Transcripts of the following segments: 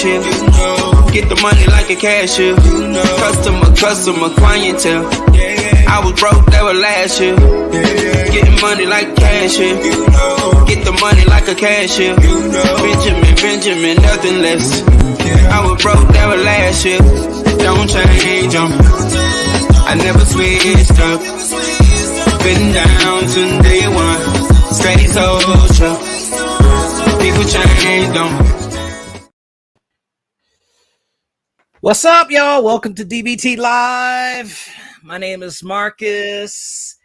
here. Get the money like a cashier. Customer clientele. I was broke, that was last year. Getting money like a cashier. Get the money like a cashier. Benjamin, nothing less. I was broke, that was last year. Don't change them. I never switched up. Been down since day one. Stay social. People change them. What's up, y'all? Welcome to DBT Live. My name is Marcus.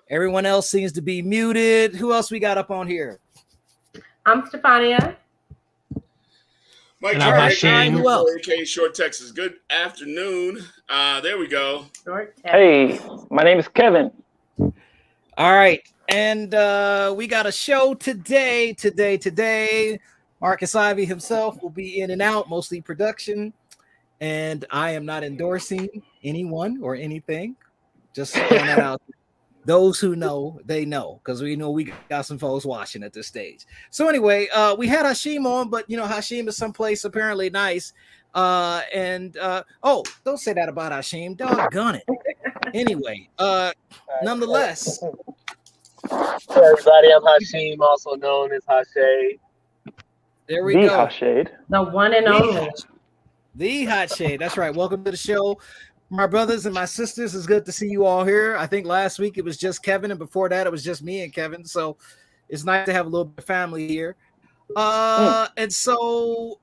Everyone else seems to be muted. Who else we got up on here? I'm Stefania. Mike Who else? AK Short Texas. Good afternoon. There we go. Hey, my name is Kevin. All right. And we got a show today. Marcus Ivy himself will be in and out, mostly production. And I am not endorsing anyone or anything. Just throwing that out. Those who know, they know, because we know we got some folks watching at this stage. So anyway, we had Hashim on, but you know, Hashim is someplace apparently nice. Oh, don't say that about Hashim. Doggone it. Anyway, nonetheless. Hey everybody, I'm Hashim, also known as Hashade. There we go. Hashade. The one and only. The Hot Shade. That's right. Welcome to the show. My brothers and my sisters, it's good to see you all here. I think last week it was just Kevin, and before that it was just me and Kevin. So it's nice to have a little bit of family here. And so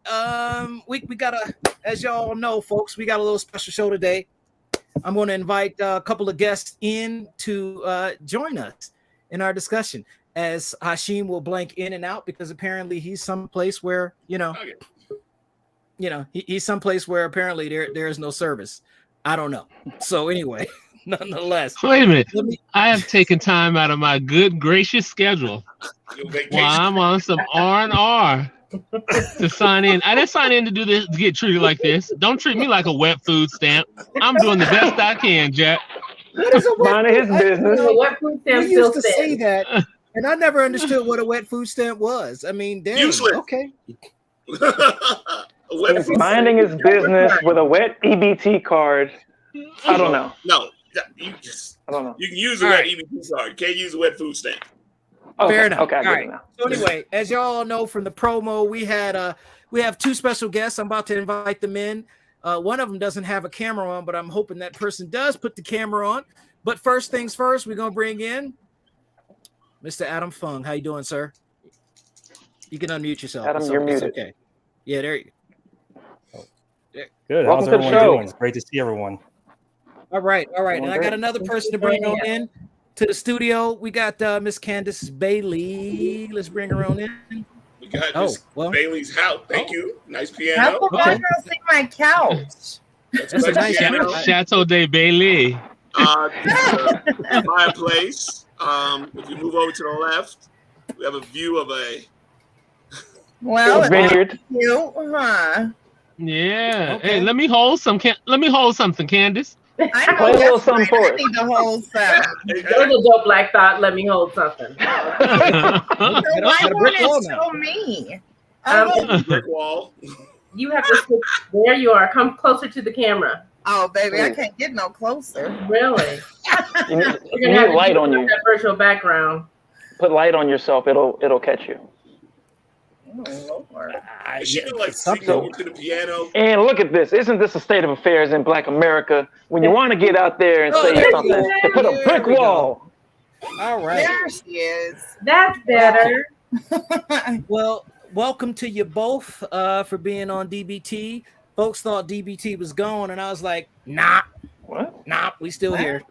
we got as y'all know, folks, we got a little special show today. I'm going to invite a couple of guests in to join us in our discussion, as Hashim will blank in and out because apparently he's someplace where, he's someplace where apparently there is no service. I don't know. So anyway, nonetheless. Wait a minute. I have taken time out of my good, gracious schedule while I'm on some R&R to sign in. I didn't sign in to do this, to get treated like this. Don't treat me like a wet food stamp. I'm doing the best I can, Jack. Minding his business. Wet food stamp We used to say that, and I never understood what a wet food stamp was. I mean, damn. Useless. Okay. He's minding his business with a wet EBT card. I don't know. No, I don't know. you can use a wet EBT card. You can't use a wet food stamp. Okay. Fair enough. Okay, all right. So anyway, as y'all know from the promo, we have two special guests. I'm about to invite them in. One of them doesn't have a camera on, but I'm hoping that person does put the camera on. But first things first, we're gonna bring in Mr. Adam Fung. How you doing, sir? You can unmute yourself. Adam, you're muted. Okay. Yeah, there you go. Good. Welcome How's to the everyone show. doing? It's great to see everyone. All right. And I got another person to bring on in to the studio. We got Miss Candice Bailey. Let's bring her on in. We got Miss Bailey's house. Thank you. Nice piano. How come I don't see my couch? That's a nice piano. Chateau de Bailey. Fireplace. If you move over to the left, we have a view of a vineyard. Cute, huh? Yeah. Okay. Hey, let me hold something, Candice. I Play a know little that's something right. for I us. need the whole set. There's a dope black thought. Let me hold something. So why got a won't brick wall it now. show me? brick wall. You have to switch. There you are. Come closer to the camera. Oh, baby, I can't get no closer. Really? You need You're gonna have to light use on you. that virtual background. Put light on yourself. It'll catch you. Oh, Lord. She can like sing over to the piano. And look at this. Isn't this a state of affairs in Black America? When you want to get out there and say there something, you to put a go. brick There we wall. All right. There she is. That's better. Well, welcome to you both for being on DBT. Folks thought DBT was gone, and I was like, nah, we still here.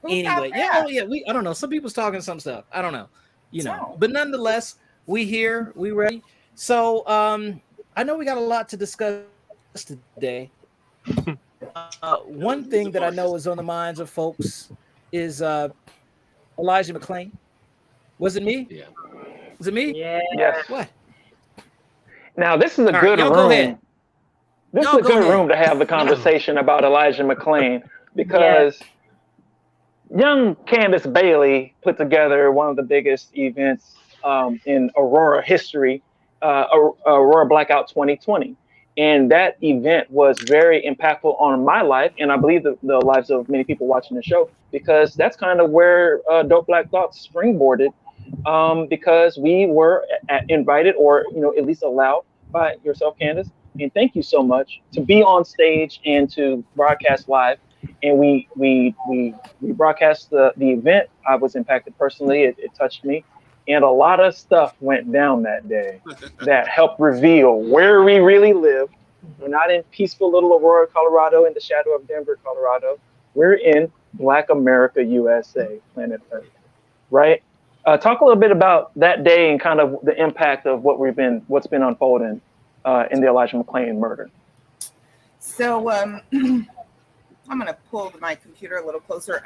Anyway, I don't know. Some people's talking some stuff. I don't know, but nonetheless, we here, we ready. So I know we got a lot to discuss today. One thing that I know is on the minds of folks is Elijah McClain. Was it me? Yeah. Was it me? Yeah. Yes. What? Now this is a All good right, y'all room. go ahead. This Y'all is a go good ahead. room to have the conversation about Elijah McClain because young Candice Bailey put together one of the biggest events in Aurora history, Aurora Blackout 2020. And that event was very impactful on my life, and I believe the lives of many people watching the show, because that's kind of where Dope Black Thoughts springboarded, because we were invited, or at least allowed by yourself, Candace. And thank you so much to be on stage and to broadcast live. And we broadcast the event. I was impacted personally. It touched me. And a lot of stuff went down that day that helped reveal where we really lived. We're not in peaceful little Aurora, Colorado, in the shadow of Denver, Colorado. We're in Black America, USA, planet Earth, right? Talk a little bit about that day and kind of the impact of what's been unfolding in the Elijah McClain murder. So I'm going to pull my computer a little closer.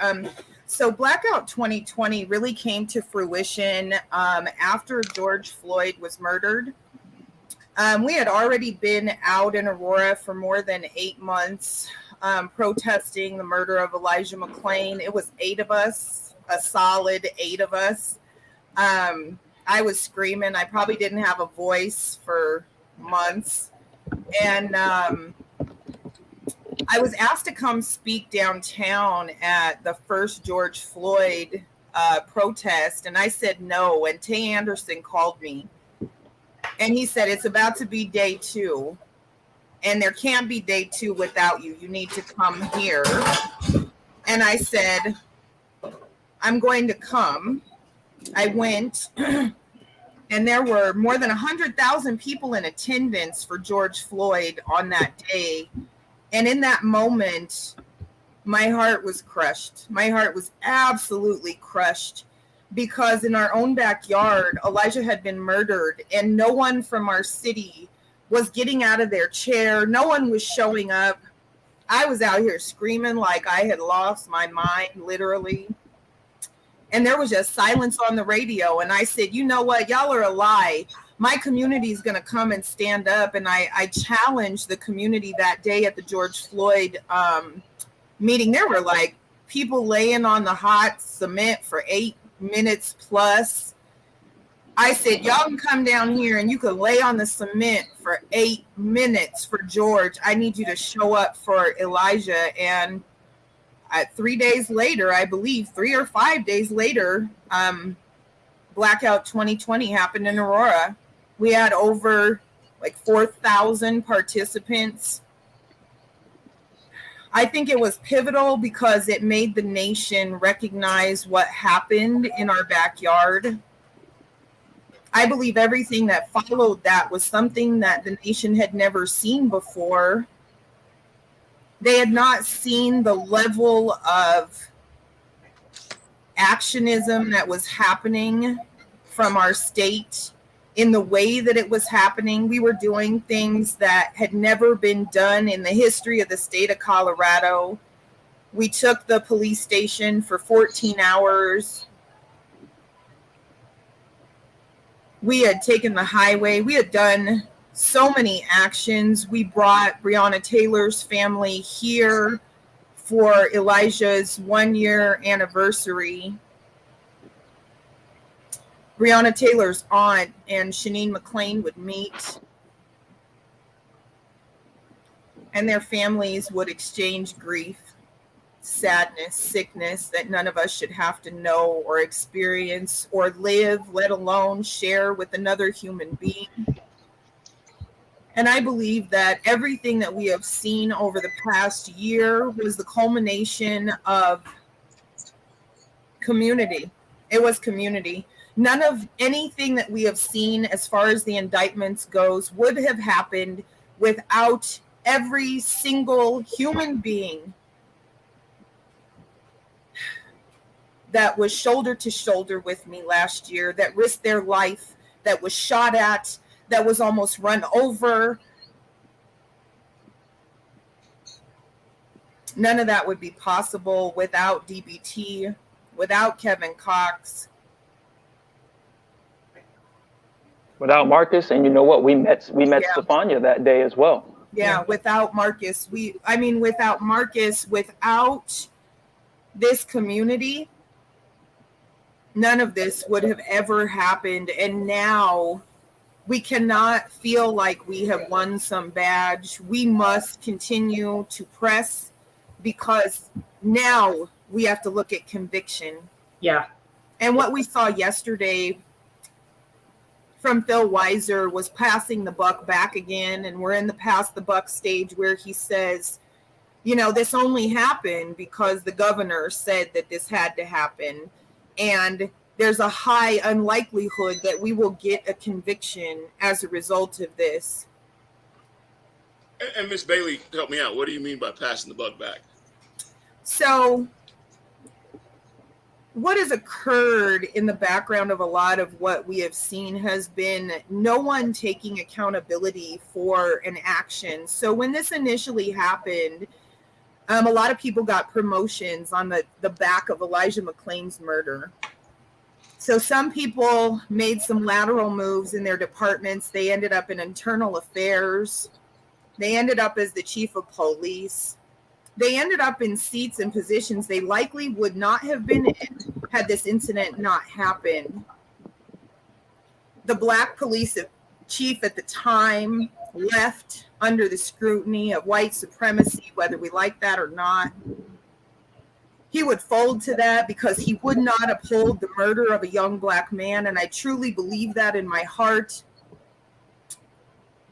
So Blackout 2020 really came to fruition after George Floyd was murdered. We had already been out in Aurora for more than 8 months protesting the murder of Elijah McClain. It was 8 of us, a solid 8 of us. I was screaming. I probably didn't have a voice for months. And I was asked to come speak downtown at the first George Floyd protest, and I said no. And Tay Anderson called me, and he said, it's about to be day 2, and there can't be day 2 without you. You need to come here. And I said, I'm going to come. I went, and there were more than 100,000 people in attendance for George Floyd on that day. And in that moment, my heart was crushed. My heart was absolutely crushed, because in our own backyard, Elijah had been murdered, and no one from our city was getting out of their chair. No one was showing up. I was out here screaming like I had lost my mind, literally. And there was just silence on the radio. And I said, you know what? Y'all are a lie. My community is going to come and stand up. And I challenged the community that day at the George Floyd meeting. There were like people laying on the hot cement for 8 minutes plus. I said, y'all can come down here and you can lay on the cement for 8 minutes for George. I need you to show up for Elijah. And 3 days later, I believe 3 or 5 days later, Blackout 2020 happened in Aurora. We had over like 4,000 participants. I think it was pivotal because it made the nation recognize what happened in our backyard. I believe everything that followed that was something that the nation had never seen before. They had not seen the level of actionism that was happening from our state in the way that it was happening. We were doing things that had never been done in the history of the state of Colorado. We took the police station for 14 hours. We had taken the highway. We had done so many actions. We brought Breonna Taylor's family here for Elijah's 1-year anniversary. Breonna Taylor's aunt and Shanine McClain would meet, and their families would exchange grief, sadness, sickness that none of us should have to know or experience or live, let alone share with another human being. And I believe that everything that we have seen over the past year was the culmination of community. It was community. None of anything that we have seen as far as the indictments goes would have happened without every single human being that was shoulder to shoulder with me last year, that risked their life, that was shot at, that was almost run over. None of that would be possible without DBT, without Kevin Cox. Without Marcus, and you know what? We met Stefania that day as well. Yeah, without Marcus. Without Marcus, without this community, none of this would have ever happened. And now We cannot feel like we have won some badge. We must continue to press, because now we have to look at conviction. Yeah. And what we saw yesterday from Phil Weiser was passing the buck back again. And we're in the pass the buck stage where he says, you know, this only happened because the governor said that this had to happen. And there's a high unlikelihood that we will get a conviction as a result of this. And Miss Bailey, help me out. What do you mean by passing the buck back? So what has occurred in the background of a lot of what we have seen has been no one taking accountability for an action. So when this initially happened, a lot of people got promotions on the back of Elijah McClain's murder. So some people made some lateral moves in their departments. They ended up in internal affairs. They ended up as the chief of police. They ended up in seats and positions they likely would not have been in had this incident not happened. The black police chief at the time left under the scrutiny of white supremacy, whether we like that or not. He would fold to that because he would not uphold the murder of a young black man, and I truly believe that in my heart.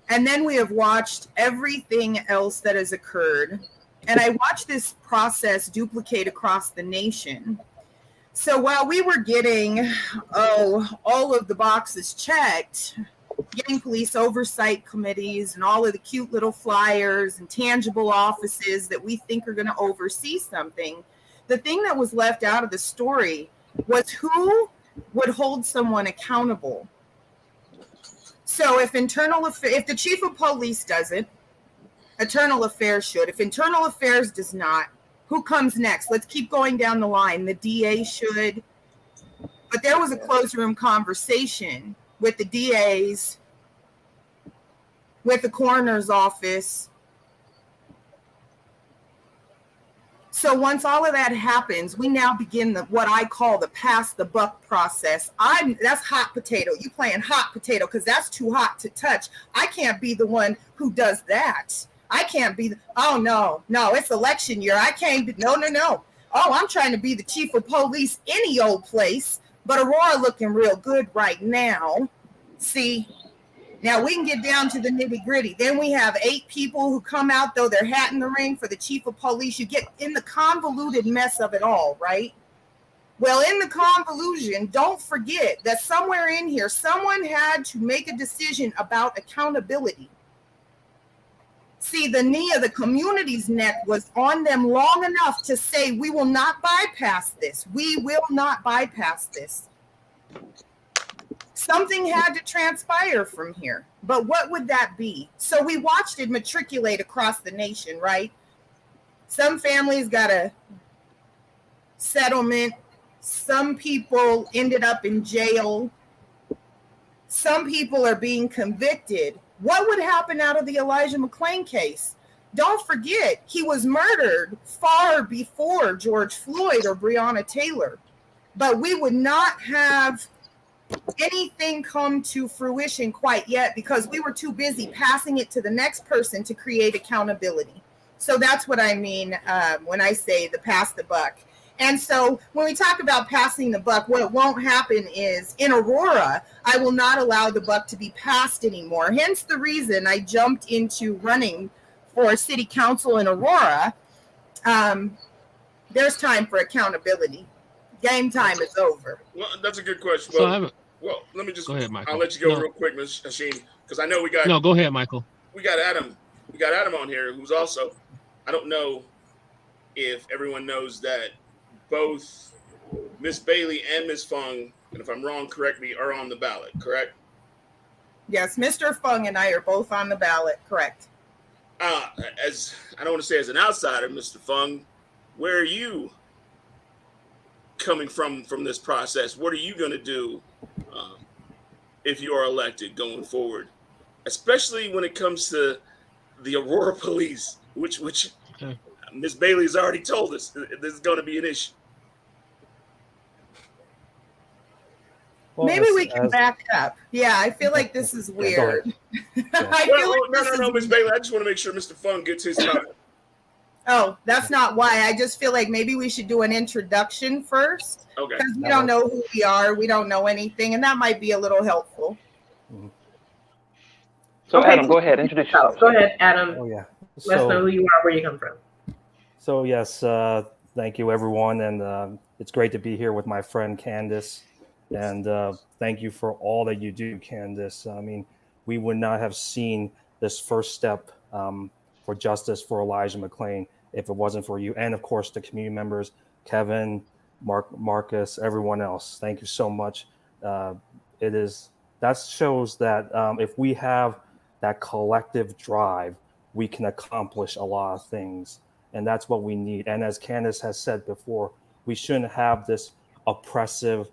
And then we have watched everything else that has occurred. And I watched this process duplicate across the nation. So while we were getting, all of the boxes checked, getting police oversight committees and all of the cute little flyers and tangible offices that we think are going to oversee something, the thing that was left out of the story was who would hold someone accountable. So if the chief of police doesn't, internal affairs should. If internal affairs does not, who comes next? Let's keep going down the line. The DA should. But there was a closed room conversation with the DAs, with the coroner's office. So once all of that happens, we now begin what I call the pass the buck process. That's hot potato. You playing hot potato because that's too hot to touch. I can't be the one who does that. I can't be, no, it's election year. I can't be, no. Oh, I'm trying to be the chief of police any old place, but Aurora looking real good right now. See, now we can get down to the nitty gritty. Then we have 8 people who come out, throw their hat in the ring for the chief of police. You get in the convoluted mess of it all, right? Well, in the convolution, don't forget that somewhere in here, someone had to make a decision about accountability. See, the knee of the community's neck was on them long enough to say, we will not bypass this. We will not bypass this. Something had to transpire from here. But what would that be? So we watched it matriculate across the nation, right? Some families got a settlement. Some people ended up in jail. Some people are being convicted. What would happen out of the Elijah McClain case? Don't forget, he was murdered far before George Floyd or Breonna Taylor. But we would not have anything come to fruition quite yet because we were too busy passing it to the next person to create accountability. So that's what I mean when I say the pass the buck. And so when we talk about passing the buck, what won't happen is in Aurora, I will not allow the buck to be passed anymore. Hence the reason I jumped into running for city council in Aurora. There's time for accountability. Game time is over. Well, that's a good question. So well, let me just. Go ahead, Michael. I'll let you go real quick, Ms. Hashim, because I know we got. No, go ahead, Michael. We got Adam. We got Adam on here, who's also. I don't know if everyone knows that both Miss Bailey and Miss Fung, and if I'm wrong, correct me, are on the ballot. Correct? Yes, Mr. Fung and I are both on the ballot. Correct. As I don't want to say as an outsider, Mr. Fung, where are you coming from this process? What are you going to do if you are elected going forward, especially when it comes to the Aurora police, which Miss Bailey has already told us this is going to be an issue? Well, Maybe we can back up. Yeah, I feel like this is weird. I feel like no, Ms. Bailey. I just want to make sure Mr. Fung gets his time. Oh, that's not why. I just feel like maybe we should do an introduction first. Okay. Because we don't know who we are. We don't know anything. And that might be a little helpful. So Okay. Adam, go ahead. Introduce yourself. Go ahead, Adam. Oh, yeah. Let us know who you are, where you come from. So, yes, thank you, everyone. And it's great to be here with my friend, Candice. And thank you for all that you do, Candice. I mean, we would not have seen this first step for justice for Elijah McClain if it wasn't for you. And, of course, the community members, Kevin, Marcus, everyone else. Thank you so much. That shows that if we have that collective drive, we can accomplish a lot of things. And that's what we need. And as Candice has said before, we shouldn't have this oppressive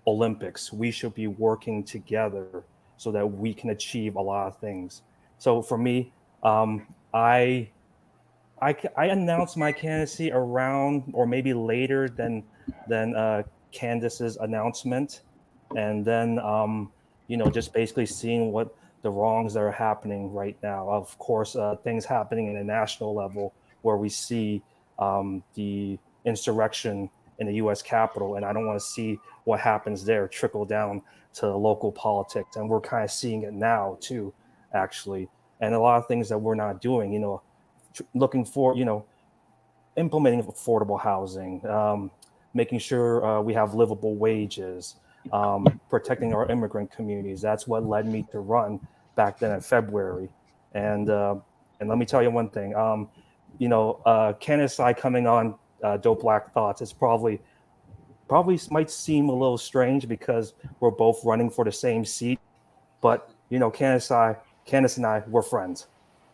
Olympics. We should be working together so that we can achieve a lot of things. So for me, I announced my candidacy around or maybe later than Candice's announcement. And then, just basically seeing what the wrongs that are happening right now. Of course, things happening at a national level where we see the insurrection in the U.S. Capitol, and I don't want to see what happens there trickle down to local politics. And we're kind of seeing it now too, actually. And a lot of things that we're not doing, looking for, implementing affordable housing, making sure we have livable wages, protecting our immigrant communities. That's what led me to run back then in February. And let me tell you one thing, Candice and I coming on Dope Black Thoughts, it's probably might seem a little strange because we're both running for the same seat, but Candice and I, we're friends,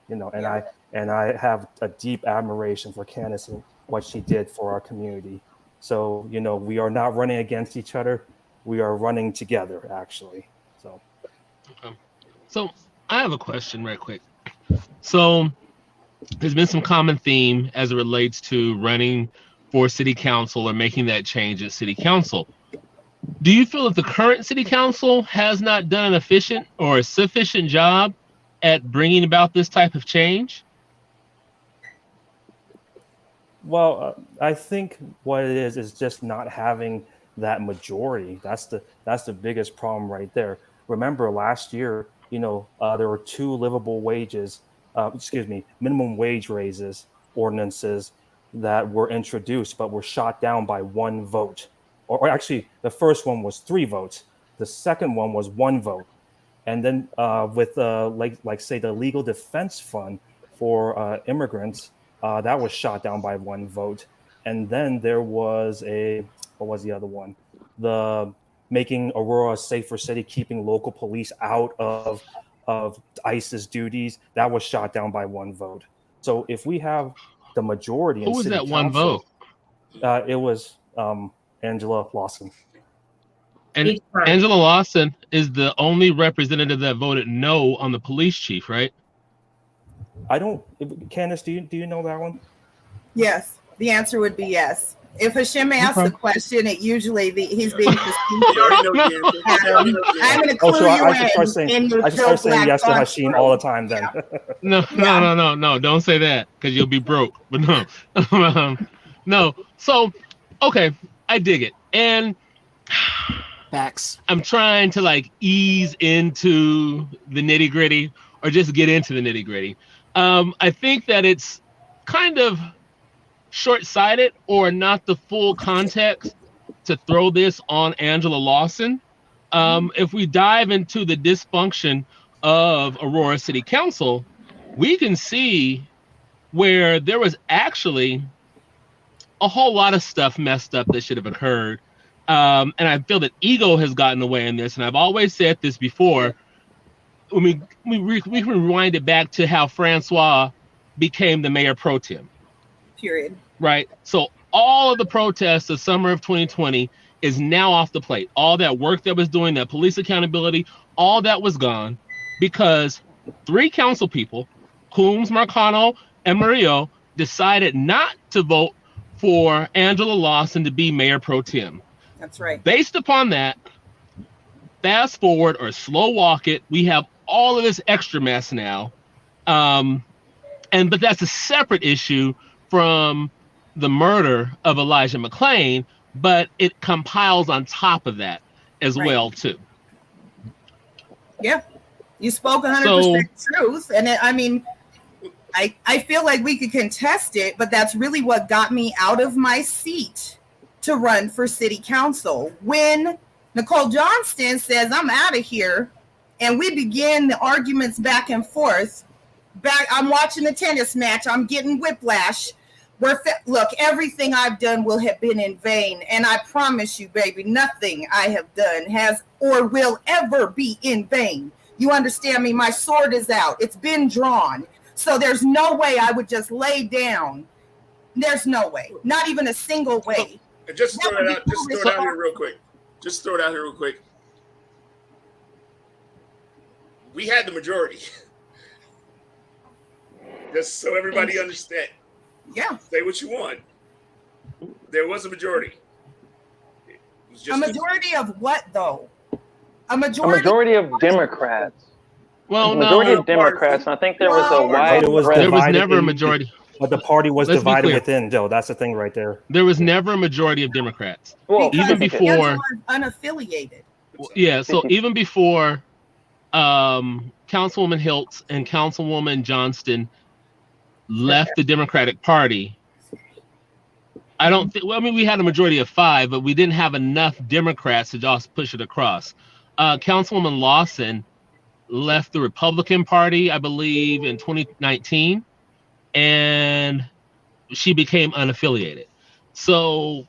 and I have a deep admiration for Candice and what she did for our community. So, we are not running against each other. We are running together, actually. So, okay. So I have a question right quick. So there's been some common theme as it relates to running for city council or making that change at city council. Do you feel that the current city council has not done an efficient or a sufficient job at bringing about this type of change? Well, I think what it is just not having that majority. That's the biggest problem right there. Remember last year, there were 2 minimum wage raises ordinances that were introduced, but were shot down by 1 vote. Or actually, the first one was 3 votes. The second one was 1 vote. And then with say the legal defense fund for immigrants, that was shot down by 1 vote. And then there was what was the other one? The making Aurora a safer city, keeping local police out of ICE's duties, that was shot down by 1 vote. So if we have the majority in who was city that 1 council, vote? It was Angela Lawson. And Angela Lawson is the only representative that voted no on the police chief, right? Candice, do you know that one? Yes. The answer would be yes. If Hashem asks the question, it usually he's being facetious. I'm going to clue you I should start saying yes to Hashim all the time then. No. Don't say that because you'll be broke. But no. No. So, okay, I dig it. And facts. I'm trying to ease into the nitty gritty or just get into the nitty gritty. I think that it's kind of short-sighted or not the full context to throw this on Angela Lawson. If we dive into the dysfunction of Aurora City Council, we can see where there was actually a whole lot of stuff messed up that should have occurred. And I feel that ego has gotten away in this. And I've always said this before. We can rewind it back to how Francois became the mayor pro tem. Period. Right. So all of the protests of summer of 2020 is now off the plate. All that work that was doing, that police accountability, all that was gone because 3 council people, Coombs, Marcano, and Murillo, decided not to vote for Angela Lawson to be mayor pro tem. That's right. Based upon that, fast forward or slow walk it. We have all of this extra mess now. But that's a separate issue from the murder of Elijah McClain, but it compiles on top of that as well too. Yeah, you spoke 100% truth, and I feel like we could contest it, but that's really what got me out of my seat to run for city council. When Nicole Johnston says, I'm out of here, and we begin the arguments back and forth. I'm watching the tennis match. I'm getting whiplash. Look, everything I've done will have been in vain. And I promise you, baby, nothing I have done has or will ever be in vain. You understand me? My sword is out. It's been drawn. So there's no way I would just lay down. There's no way. Not even a single way. Just throw it out here real quick. Just throw it out here real quick. We had the majority. Just so everybody understand. Yeah. Say what you want. There was a majority. A majority of what, though? A majority of Democrats. Well, a majority of Democrats, and I think there was a wide. There was never a majority. But the party was divided within, Joe. That's the thing right there. There was never a majority of Democrats. Well, even before unaffiliated. Yeah, so even before Councilwoman Hiltz and Councilwoman Johnston left the Democratic Party, I don't think. Well, I mean, we had a majority of 5, but we didn't have enough Democrats to just push it across. Councilwoman Lawson left the Republican Party, I believe, in 2019, and she became unaffiliated. So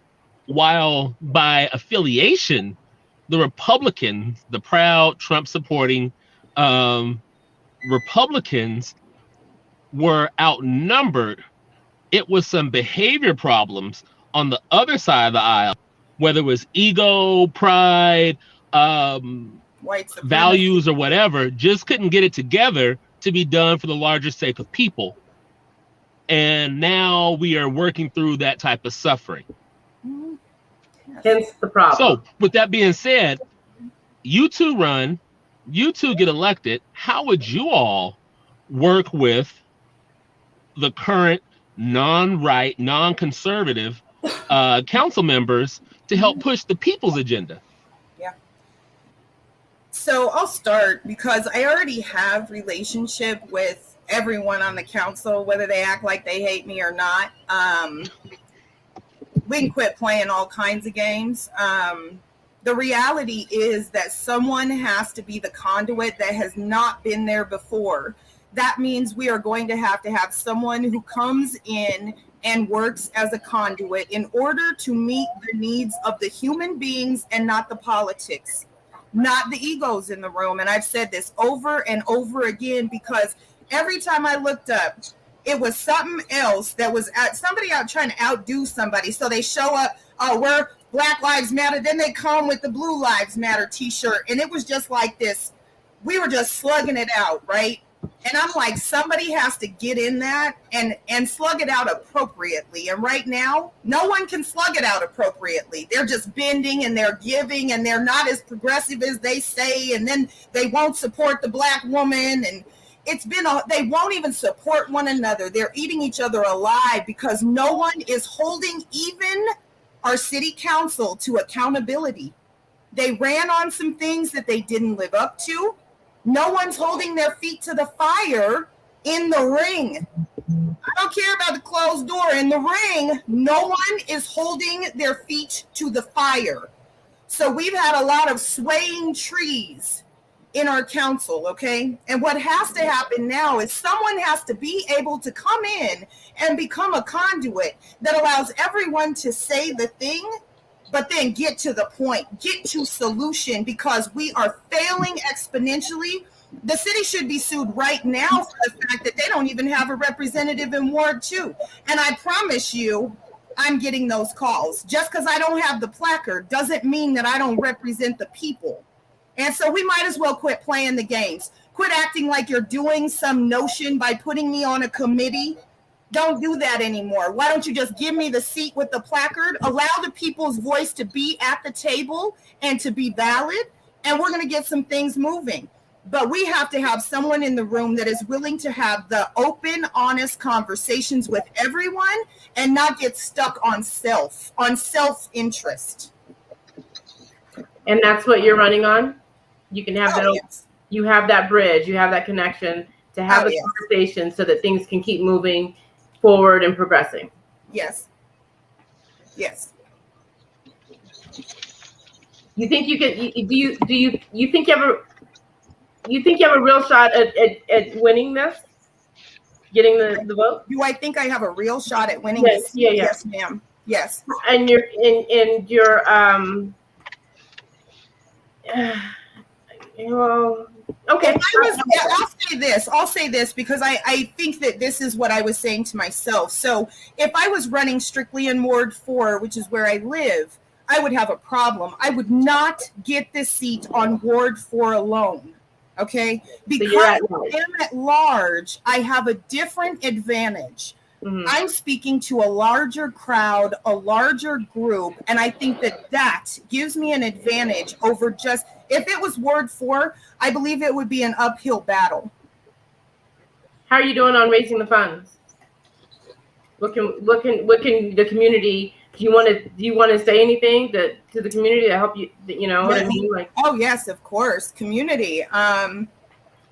while by affiliation, the Republicans, the proud Trump-supporting Republicans, were outnumbered, it was some behavior problems on the other side of the aisle, whether it was ego, pride, values, or whatever, just couldn't get it together to be done for the larger sake of people. And now we are working through that type of suffering. Hence the problem. So with that being said, you two run, you two get elected. How would you all work with the current non-right, non-conservative council members to help push the people's agenda? Yeah. So I'll start because I already have relationship with everyone on the council, whether they act like they hate me or not. We can quit playing all kinds of games. The reality is that someone has to be the conduit that has not been there before. That means we are going to have someone who comes in and works as a conduit in order to meet the needs of the human beings and not the politics, not the egos in the room. And I've said this over and over again because every time I looked up, it was something else that was somebody out trying to outdo somebody. So they show up, oh, we're Black Lives Matter. Then they come with the Blue Lives Matter t-shirt. And it was just like this. We were just slugging it out, right? And I'm like, somebody has to get in that and slug it out appropriately. And right now, no one can slug it out appropriately. They're just bending and they're giving and they're not as progressive as they say. And then they won't support the Black woman. And they won't even support one another. They're eating each other alive because no one is holding even our city council to accountability. They ran on some things that they didn't live up to. No one's holding their feet to the fire in the ring. I don't care about the closed door. In the ring, no one is holding their feet to the fire. So we've had a lot of swaying trees in our council, okay? And what has to happen now is someone has to be able to come in and become a conduit that allows everyone to say the thing, but then get to the point, get to solution, because we are failing exponentially. The city should be sued right now for the fact that they don't even have a representative in Ward 2. And I promise you, I'm getting those calls. Just because I don't have the placard doesn't mean that I don't represent the people. And so we might as well quit playing the games. Quit acting like you're doing some notion by putting me on a committee. Don't do that anymore. Why don't you just give me the seat with the placard? Allow the people's voice to be at the table and to be valid, and we're going to get some things moving. But we have to have someone in the room that is willing to have the open, honest conversations with everyone and not get stuck on self-interest. And that's what you're running on? You can have that. Yes. You have that bridge. You have that connection to have a conversation so that things can keep moving forward and progressing. Yes. Yes. You think you can? You think you have a real shot at winning this? Getting the vote? Do I think I have a real shot at winning Yes, this? yeah. Yes, ma'am. Yes. And you're in your well, okay. I'll say this because I think that this is what I was saying to myself. So if I was running strictly in Ward 4, which is where I live, I would have a problem. I would not get this seat on Ward 4 alone. Okay, because I am at large, I have a different advantage. Mm-hmm. I'm speaking to a larger crowd, a larger group, and I think that gives me an advantage over just, if it was Ward 4, I believe it would be an uphill battle. How are you doing on raising the funds? What can the community? Do you want to say anything to the community to help you? You know what I mean? Like, oh yes, of course, community.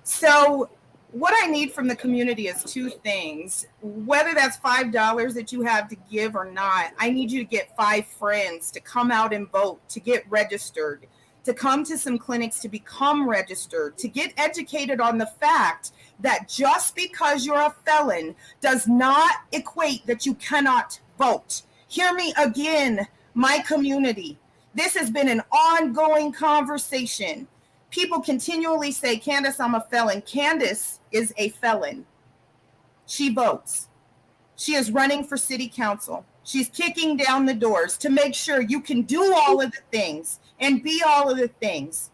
So what I need from the community is two things. Whether that's $5 that you have to give or not, I need you to get 5 friends to come out and vote, to get registered, to come to some clinics to become registered, to get educated on the fact that just because you're a felon does not equate that you cannot vote. Hear me again, my community. This has been an ongoing conversation. People continually say, Candace, I'm a felon. Candace is a felon. She votes. She is running for city council. She's kicking down the doors to make sure you can do all of the things and be all of the things.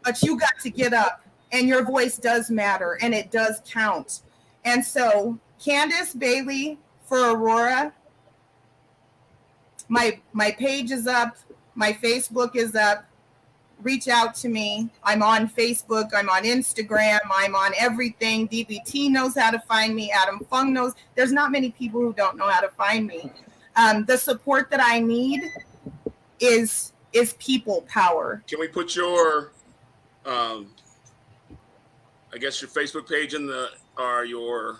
But you got to get up, and your voice does matter, and it does count. And so, Candice Bailey for Aurora. My page is up. My Facebook is up. Reach out to me. I'm on Facebook. I'm on Instagram. I'm on everything. DBT knows how to find me. Adam Fung knows. There's not many people who don't know how to find me. The support that I need is people power. Can we put your, I guess your Facebook page in your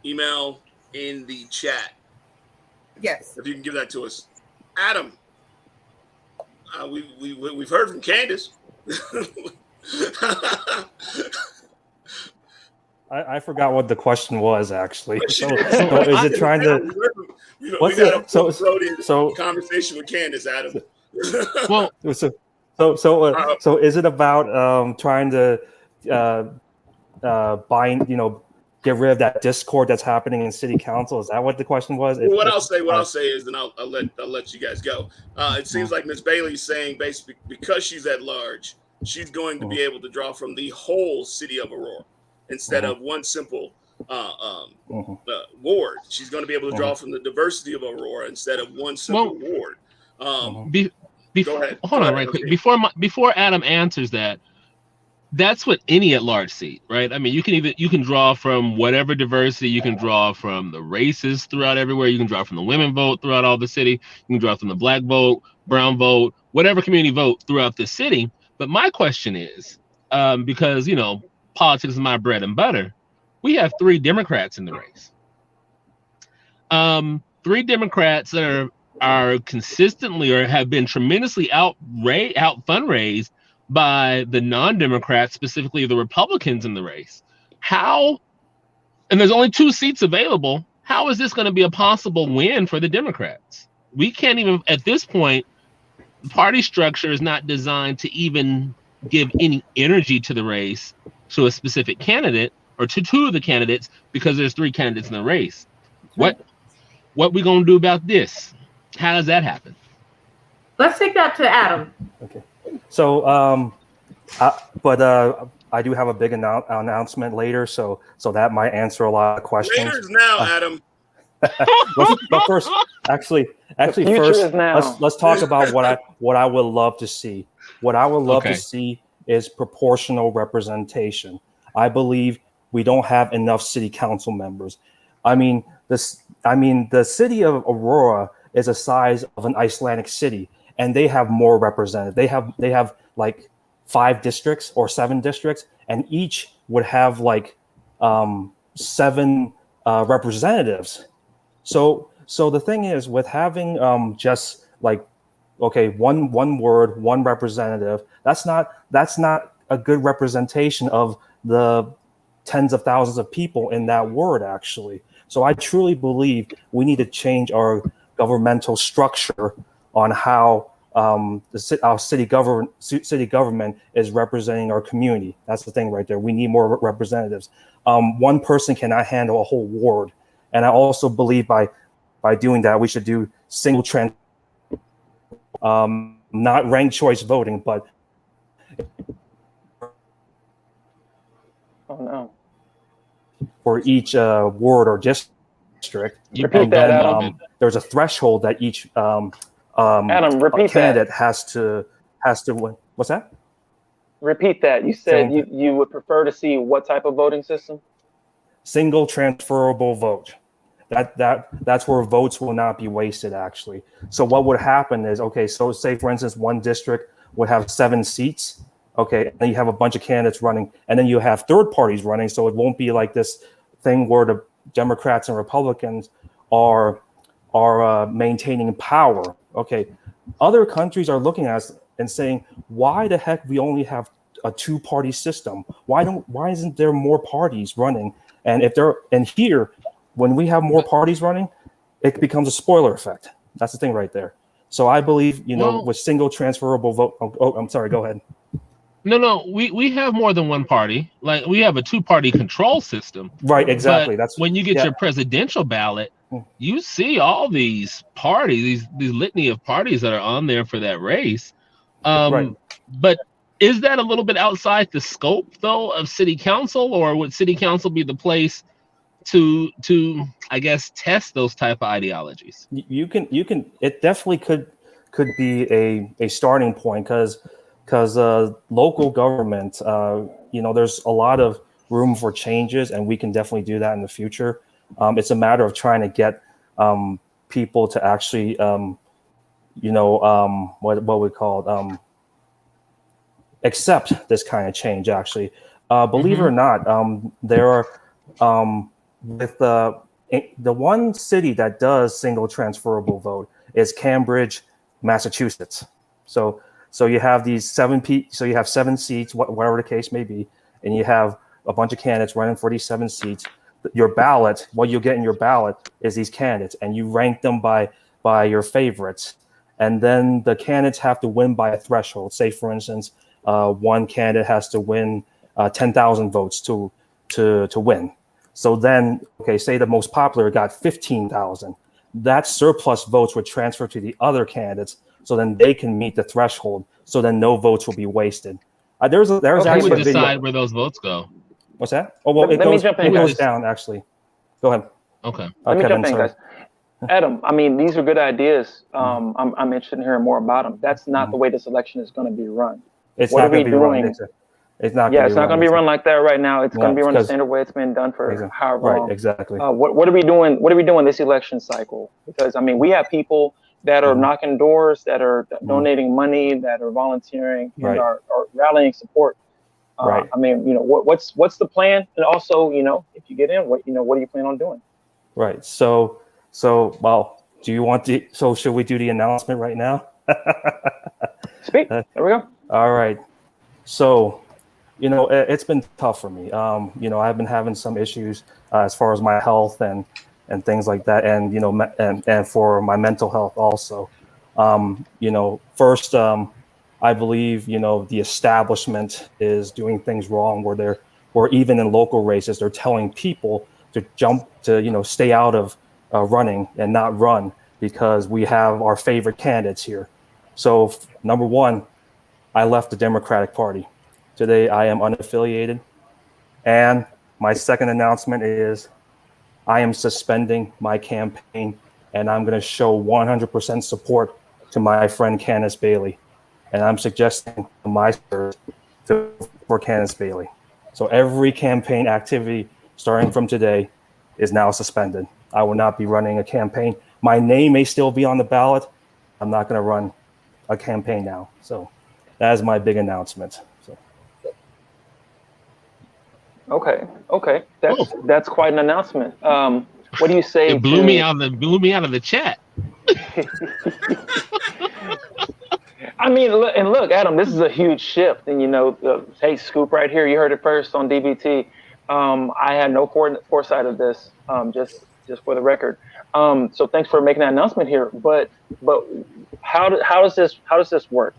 email in the chat? Yes. If you can give that to us. Adam, we've heard from Candace. I forgot what the question was actually. So is it trying to? We got a conversation with Candace, Adam. Well, so is it about trying to bind, get rid of that discord that's happening in city council? Is that what the question was? What I'll say is, and I'll let you guys go. It seems like Ms. Bailey's saying basically because she's at large, she's going to be able to draw from the whole city of Aurora instead of one simple ward. She's going to be able to draw from the diversity of Aurora instead of one simple ward. Go ahead. Hold on, right quick. Before Adam answers that. That's what any at-large seat, right? I mean, you can draw from whatever diversity. You can draw from the races throughout everywhere. You can draw from the women vote throughout all the city. You can draw from the black vote, brown vote, whatever community vote throughout the city. But my question is, because politics is my bread and butter, we have 3 Democrats in the race. 3 Democrats that are consistently or have been tremendously out fundraised by the non-Democrats, specifically the Republicans in the race. How, and there's only 2 seats available, how is this going to be a possible win for the Democrats? We can't even, at this point, the party structure is not designed to even give any energy to the race to a specific candidate or to 2 of the candidates because there's 3 candidates in the race. What we going to do about this? How does that happen? Let's take that to Adam. Okay. So, I do have a big announcement later, so that might answer a lot of questions. Later's now, Adam. but Actually, The future first, is now. let's talk about what I would love to see. What I would love to see is proportional representation. I believe we don't have enough city council members. I mean, the city of Aurora is the size of an Icelandic city, and they have more representatives. They have like 5 districts or 7 districts, and each would have like 7 representatives. So the thing is, with having just like, okay, one word, one representative, that's not a good representation of the tens of thousands of people in that word, actually. So I truly believe we need to change our governmental structure on how our city government is representing our community. That's the thing right there. We need more representatives. One person cannot handle a whole ward. And I also believe by doing that, we should do single not ranked choice voting, but Oh no. for each ward or district. Repeat that, Adam. There's a threshold that each Adam, repeat candidate that. has to win. What's that? Repeat that. You said you would prefer to see what type of voting system? Single transferable vote. That's where votes will not be wasted, actually. So what would happen is, okay, so say for instance, one district would have 7 seats. Okay, and you have a bunch of candidates running, and then you have third parties running, so it won't be like this thing where the Democrats and Republicans are maintaining power. Okay, other countries are looking at us and saying, why the heck we only have a 2-party system? Why isn't there more parties running? And here, when we have more parties running, it becomes a spoiler effect. That's the thing right there. So I believe, with single transferable vote. Oh, I'm sorry. Go ahead. No, we have more than one party. Like, we have a 2-party control system. Right, exactly. But That's when you get your presidential ballot, you see all these parties, these litany of parties that are on there for that race. Right. But is that a little bit outside the scope, though, of city council, or would city council be the place to I guess test those type of ideologies? You can it definitely could be a starting point, because local government, there's a lot of room for changes, and we can definitely do that in the future. It's a matter of trying to get people to actually what we call accept this kind of change, actually. Believe it or not, there are with the one city that does single transferable vote is Cambridge, Massachusetts. So you have these 7 seats, whatever the case may be, and you have a bunch of candidates running for these 7 seats. Your ballot, what you'll get in your ballot is these candidates, and you rank them by your favorites. And then the candidates have to win by a threshold. Say, for instance, one candidate has to win 10,000 votes to win. So then, okay, say the most popular got 15,000. That surplus votes would transfer to the other candidates, so then they can meet the threshold. So then no votes will be wasted. There's Who actually would a decide video. where those votes go? What's that? Oh, well, it goes down, actually. Go ahead. Okay. Let me Kevin, jump in, sorry. guys. Adam, I mean, these are good ideas. I'm interested in hearing more about them. That's not the way this election is going to be run. It's What not are we going to be run. doing? It's not. Yeah, it's not going to be run like that right now. It's going to be run the because- standard way it's been done for however long. Right, exactly. What are we doing? What are we doing this election cycle? Because I mean, we have people that are knocking doors, that are donating money, that are volunteering, and are rallying support. Right. I mean, what's the plan? And also, if you get in, what do you plan on doing? Right. So well, do you want to? So should we do the announcement right now? Speak. There we go. All right. So, it's been tough for me. I've been having some issues as far as my health and things like that, and and for my mental health also. First, I believe the establishment is doing things wrong, where even in local races they're telling people to stay out of running and not run because we have our favorite candidates here. So number one, I left the Democratic Party. Today I am unaffiliated. And my second announcement is I am suspending my campaign and I'm going to show 100% support to my friend Candice Bailey, and I'm suggesting my support for Candice Bailey. So every campaign activity starting from today is now suspended. I will not be running a campaign. My name may still be on the ballot. I'm not going to run a campaign now. So that is my big announcement. So. Okay. That's quite an announcement. What do you say? It blew me out of the chat. I mean, look, Adam, this is a huge shift. And, hey, scoop right here. You heard it first on DBT. I had no foresight of this, just for the record. So thanks for making that announcement here. But how does this work?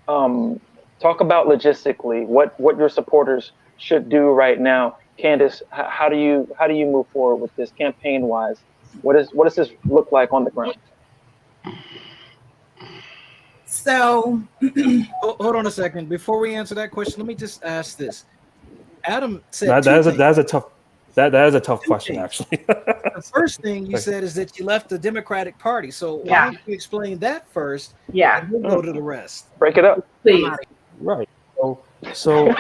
Talk about logistically what your supporters should do right now. Candice, how do you move forward with this campaign wise? What does this look like on the ground? So hold on a second. Before we answer that question, let me just ask this. Adam said that is a tough question, actually. The first thing you said is that you left the Democratic Party. So why don't you explain that first? Yeah. And we'll go to the rest. Break it up. Please. Right. So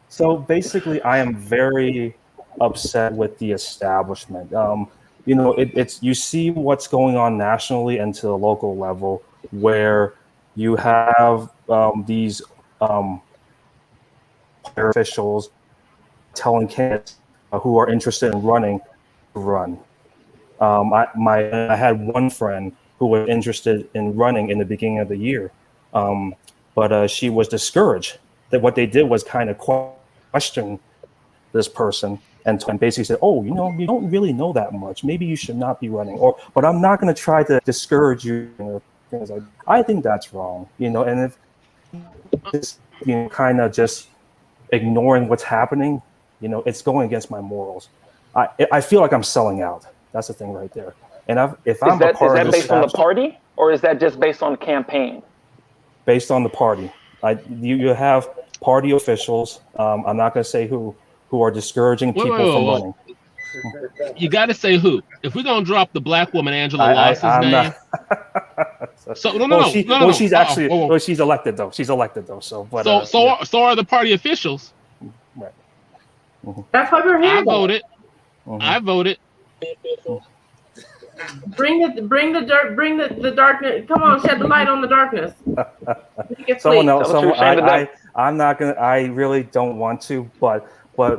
so basically I am very upset with the establishment. It's you see what's going on nationally and to the local level, where you have these officials telling candidates who are interested in running to run. I had one friend who was interested in running in the beginning of the year, but she was discouraged. That what they did was kind of question this person and basically said, "Oh, you don't really know that much. Maybe you should not be running." But I'm not going to try to discourage you. Things like I think that's wrong. And if it's kind of just ignoring what's happening, it's going against my morals. I feel like I'm selling out. That's the thing right there. And is that based on the party, or is that just based on the campaign? Based on the party. You have party officials. I'm not going to say who are discouraging people from running. You got to say who. If we're gonna drop the black woman Angela Lawson's name, she's elected though. She's elected though. So are the party officials. Right. Mm-hmm. That's why we're here. I voted. Mm-hmm. I voted. Bring the darkness. Come on, shed the light on the darkness. Someone else. I'm not gonna. I really don't want to, but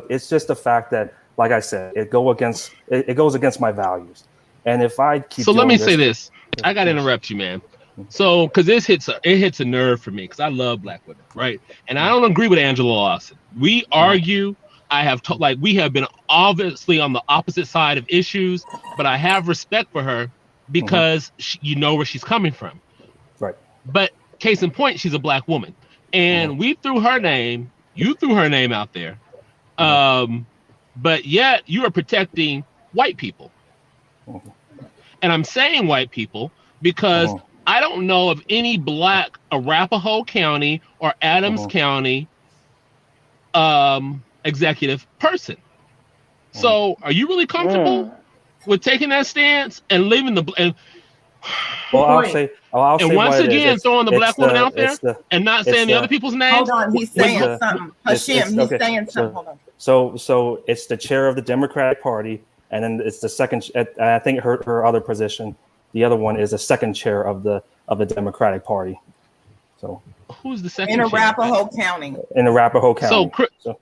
it's just the fact that, like I said, it goes against my values. And if I keep let me say this, I gotta interrupt you, man. So because it hits a nerve for me because I love black women, right? And I don't agree with Angela Lawson. We argue. We have been obviously on the opposite side of issues, but I have respect for her because you know where she's coming from. Right. But case in point, she's a black woman, and you threw her name out there. But yet you are protecting white people. And I'm saying white people because I don't know of any black Arapahoe County or Adams County executive person. So are you really comfortable with taking that stance and leaving I'll say once again throwing the black woman out there and not saying the other people's names? Hold on, he's saying something. Hashim, he's saying something. Hold on. So it's the chair of the Democratic Party, and then it's the second. I think her other position, the other one is the second chair of the Democratic Party. So who's the second? In Arapahoe County. In Arapahoe County. So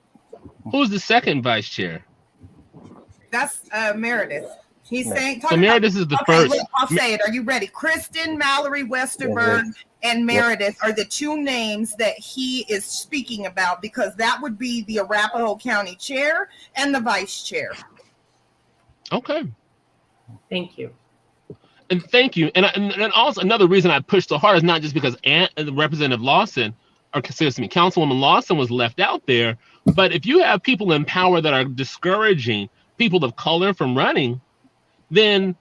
who's the second vice chair? That's Meredith. He's saying. So Meredith is the first. Look, I'll say it. Are you ready? Kristen, Mallory Westerberg, and Meredith are the two names that he is speaking about, because that would be the Arapahoe County chair and the vice chair. Okay. Thank you. And thank you. And also another reason I pushed so hard is not just because Representative Lawson, or Councilwoman Lawson was left out there, but if you have people in power that are discouraging people of color from running, then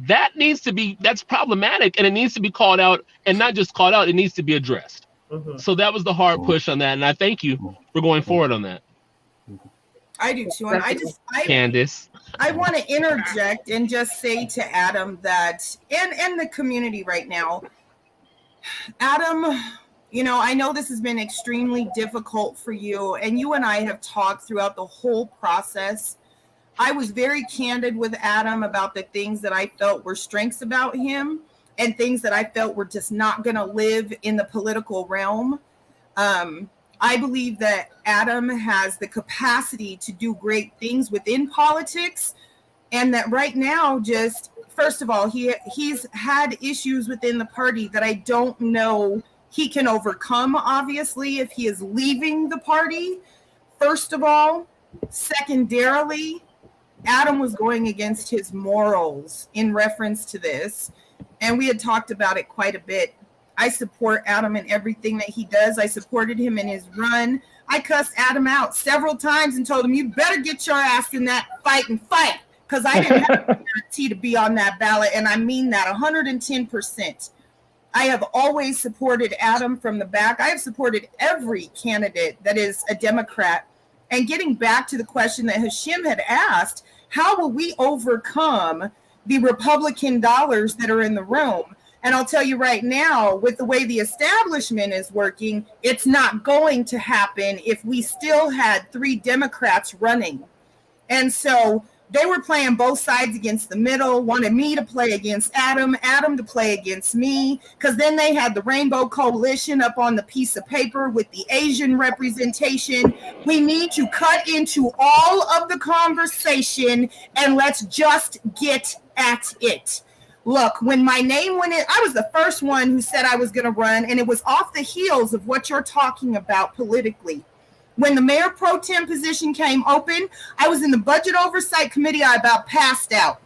that's problematic, and it needs to be called out, and not just called out, it needs to be addressed. So that was the hard push on that, and I thank you for going forward on that. I do too. And Candice. I want to interject and just say to Adam that, and the community right now, Adam, you know, I know this has been extremely difficult for you, and you and I have talked throughout the whole process. I was very candid with Adam about the things that I felt were strengths about him and things that I felt were just not going to live in the political realm. I believe that Adam has the capacity to do great things within politics, and that right now, just first of all, he's had issues within the party that I don't know he can overcome, obviously, if he is leaving the party, first of all. Secondarily, Adam was going against his morals in reference to this, and we had talked about it quite a bit. I support Adam in everything that he does. I supported him in his run. I cussed Adam out several times and told him, you better get your ass in that fight and fight, because I didn't have a guarantee to be on that ballot, and I mean that 110%. I have always supported Adam from the back. I have supported every candidate that is a Democrat. And getting back to the question that Hashim had asked, how will we overcome the Republican dollars that are in the room? And I'll tell you right now, with the way the establishment is working, it's not going to happen if we still had 3 Democrats running. And so they were playing both sides against the middle, wanted me to play against Adam, Adam to play against me, because then they had the Rainbow Coalition up on the piece of paper with the Asian representation. We need to cut into all of the conversation and let's just get at it. Look, when my name went in, I was the first one who said I was going to run, and it was off the heels of what you're talking about politically. When the mayor pro tem position came open, I was in the budget oversight committee. I about passed out.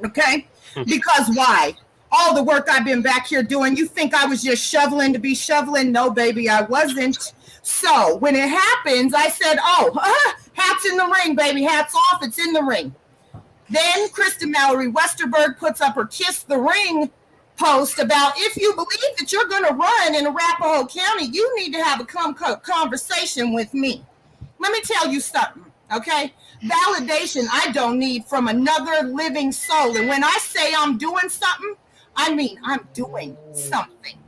Okay? Because why? All the work I've been back here doing, you think I was just shoveling to be shoveling? No, baby, I wasn't. So when it happens, I said, hats in the ring, baby. Hats off. It's in the ring. Then Kristen Mallory Westerberg puts up her Kiss the Ring post about, if you believe that you're going to run in Arapahoe County, you need to have a conversation with me. Let me tell you something, okay? Validation I don't need from another living soul. And when I say I'm doing something, I mean I'm doing something,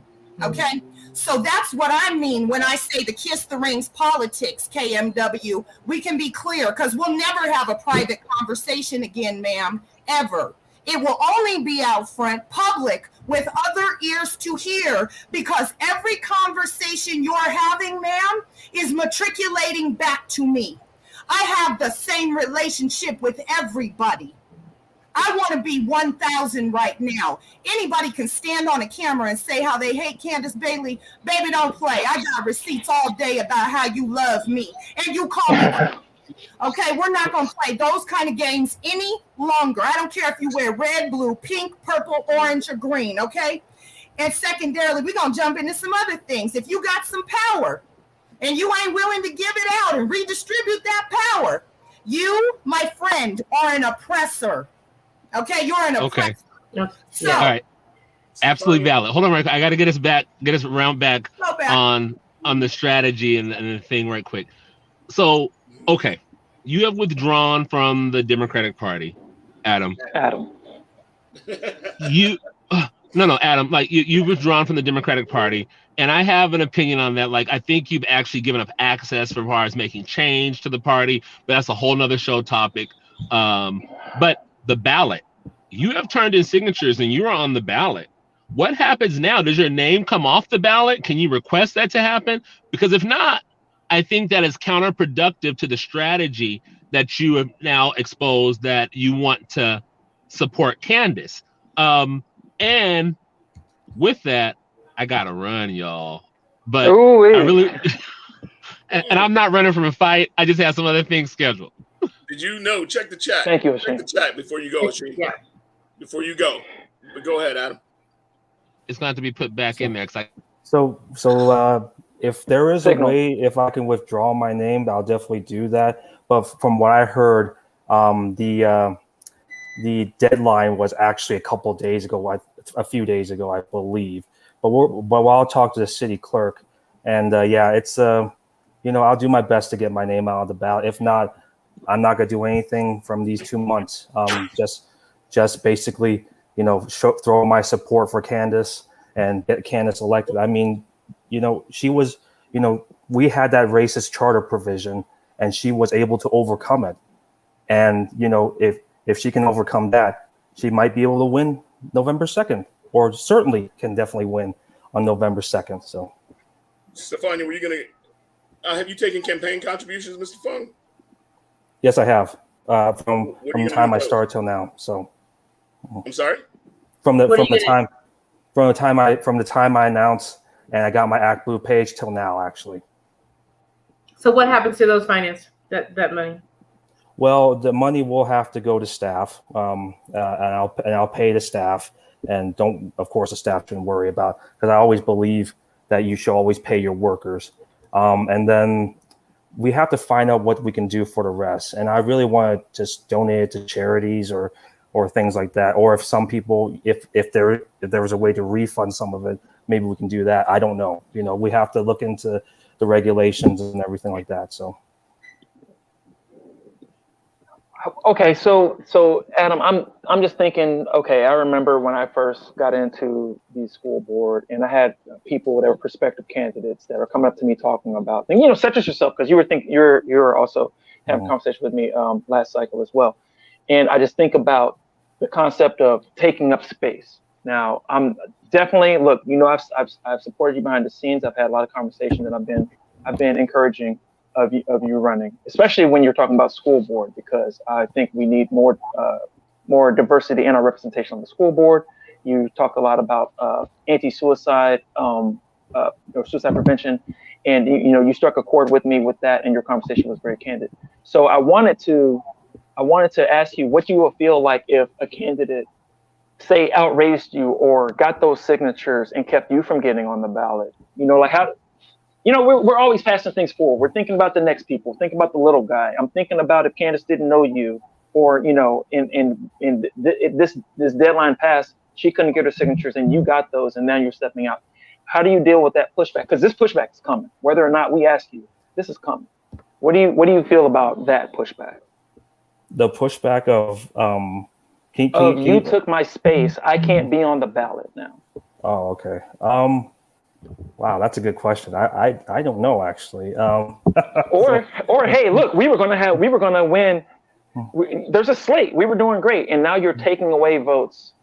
okay? So that's what I mean when I say the Kiss the Rings politics, KMW. We can be clear, because we'll never have a private conversation again, ma'am, ever. It will only be out front, public, with other ears to hear, because every conversation you're having, ma'am, is matriculating back to me. I have the same relationship with everybody. I want to be 1,000 right now. Anybody can stand on a camera and say how they hate Candice Bailey. Baby, don't play. I got receipts all day about how you love me. And you call me. Okay, we're not going to play those kind of games any longer. I don't care if you wear red, blue, pink, purple, orange, or green, okay? And secondarily, we're going to jump into some other things. If you got some power and you ain't willing to give it out and redistribute that power, you, my friend, are an oppressor. Okay, you're an oppressor. Okay. So, all right. Absolutely valid. Hold on, right quick. I got to get us around back on the strategy and the thing right quick. So, okay, you have withdrawn from the Democratic Party, Adam. Adam. Adam. Like you've withdrawn from the Democratic Party, and I have an opinion on that. Like I think you've actually given up access for far as making change to the party, but that's a whole nother show topic. But the ballot, you have turned in signatures, and you are on the ballot. What happens now? Does your name come off the ballot? Can you request that to happen? Because if not, I think that is counterproductive to the strategy that you have now exposed, that you want to support Candace. And with that, I gotta run, y'all. But Ooh, I really, and I'm not running from a fight. I just have some other things scheduled. Did you know? Check the chat. Thank you, Check the chat before you go, Asheen. Yeah. Before you go. But go ahead, Adam. It's going to be put back in there. So if there is a way, if I can withdraw my name, I'll definitely do that. But from what I heard, the deadline was actually a few days ago, I believe. But I'll talk to the city clerk, and it's I'll do my best to get my name out of the ballot. If not, I'm not going to do anything from these 2 months. Just basically, throw my support for Candace and get Candace elected. I mean, she was, we had that racist charter provision, and she was able to overcome it. And, if she can overcome that, she might be able to win November 2nd, or certainly can definitely win on November 2nd. So, Stefania, were you going to, have you taken campaign contributions, Mr. Fung? yes, I have, from the time I started till now. So, I'm sorry? From the time I announced and I got my Act Blue page till now, actually. So what happens to those finance, that money? Well, the money will have to go to staff, and I'll pay the staff, and of course the staff shouldn't worry about, because I always believe that you should always pay your workers, and then we have to find out what we can do for the rest. And I really want to just donate it to charities or things like that, or if some people, if there was a way to refund some of it, maybe we can do that. I don't know. We have to look into the regulations and everything like that. So. Okay, so Adam, I'm just thinking. Okay, I remember when I first got into the school board, and I had people that were prospective candidates that were coming up to me talking about things, such as yourself, because you're also having a conversation with me last cycle as well, and I just think about the concept of taking up space. Now, I'm definitely I've supported you behind the scenes. I've had a lot of conversations, and I've been encouraging of you running, especially when you're talking about school board, because I think we need more diversity in our representation on the school board. You talk a lot about anti-suicide or suicide prevention, and you struck a chord with me with that, and your conversation was very candid. So I wanted to ask you what you will feel like if a candidate, say, outraised you or got those signatures and kept you from getting on the ballot. Like how. We're always passing things forward. We're thinking about the next people. Think about the little guy. I'm thinking about if Candace didn't know you, or this deadline passed, she couldn't get her signatures, and you got those, and now you're stepping out. How do you deal with that pushback? Because this pushback is coming, whether or not we ask you. This is coming. What do you feel about that pushback? The pushback of you took my space. I can't be on the ballot now. Oh, okay. Wow, that's a good question. I don't know, actually. Or hey, look, we were gonna win. There's a slate. We were doing great, and now you're taking away votes.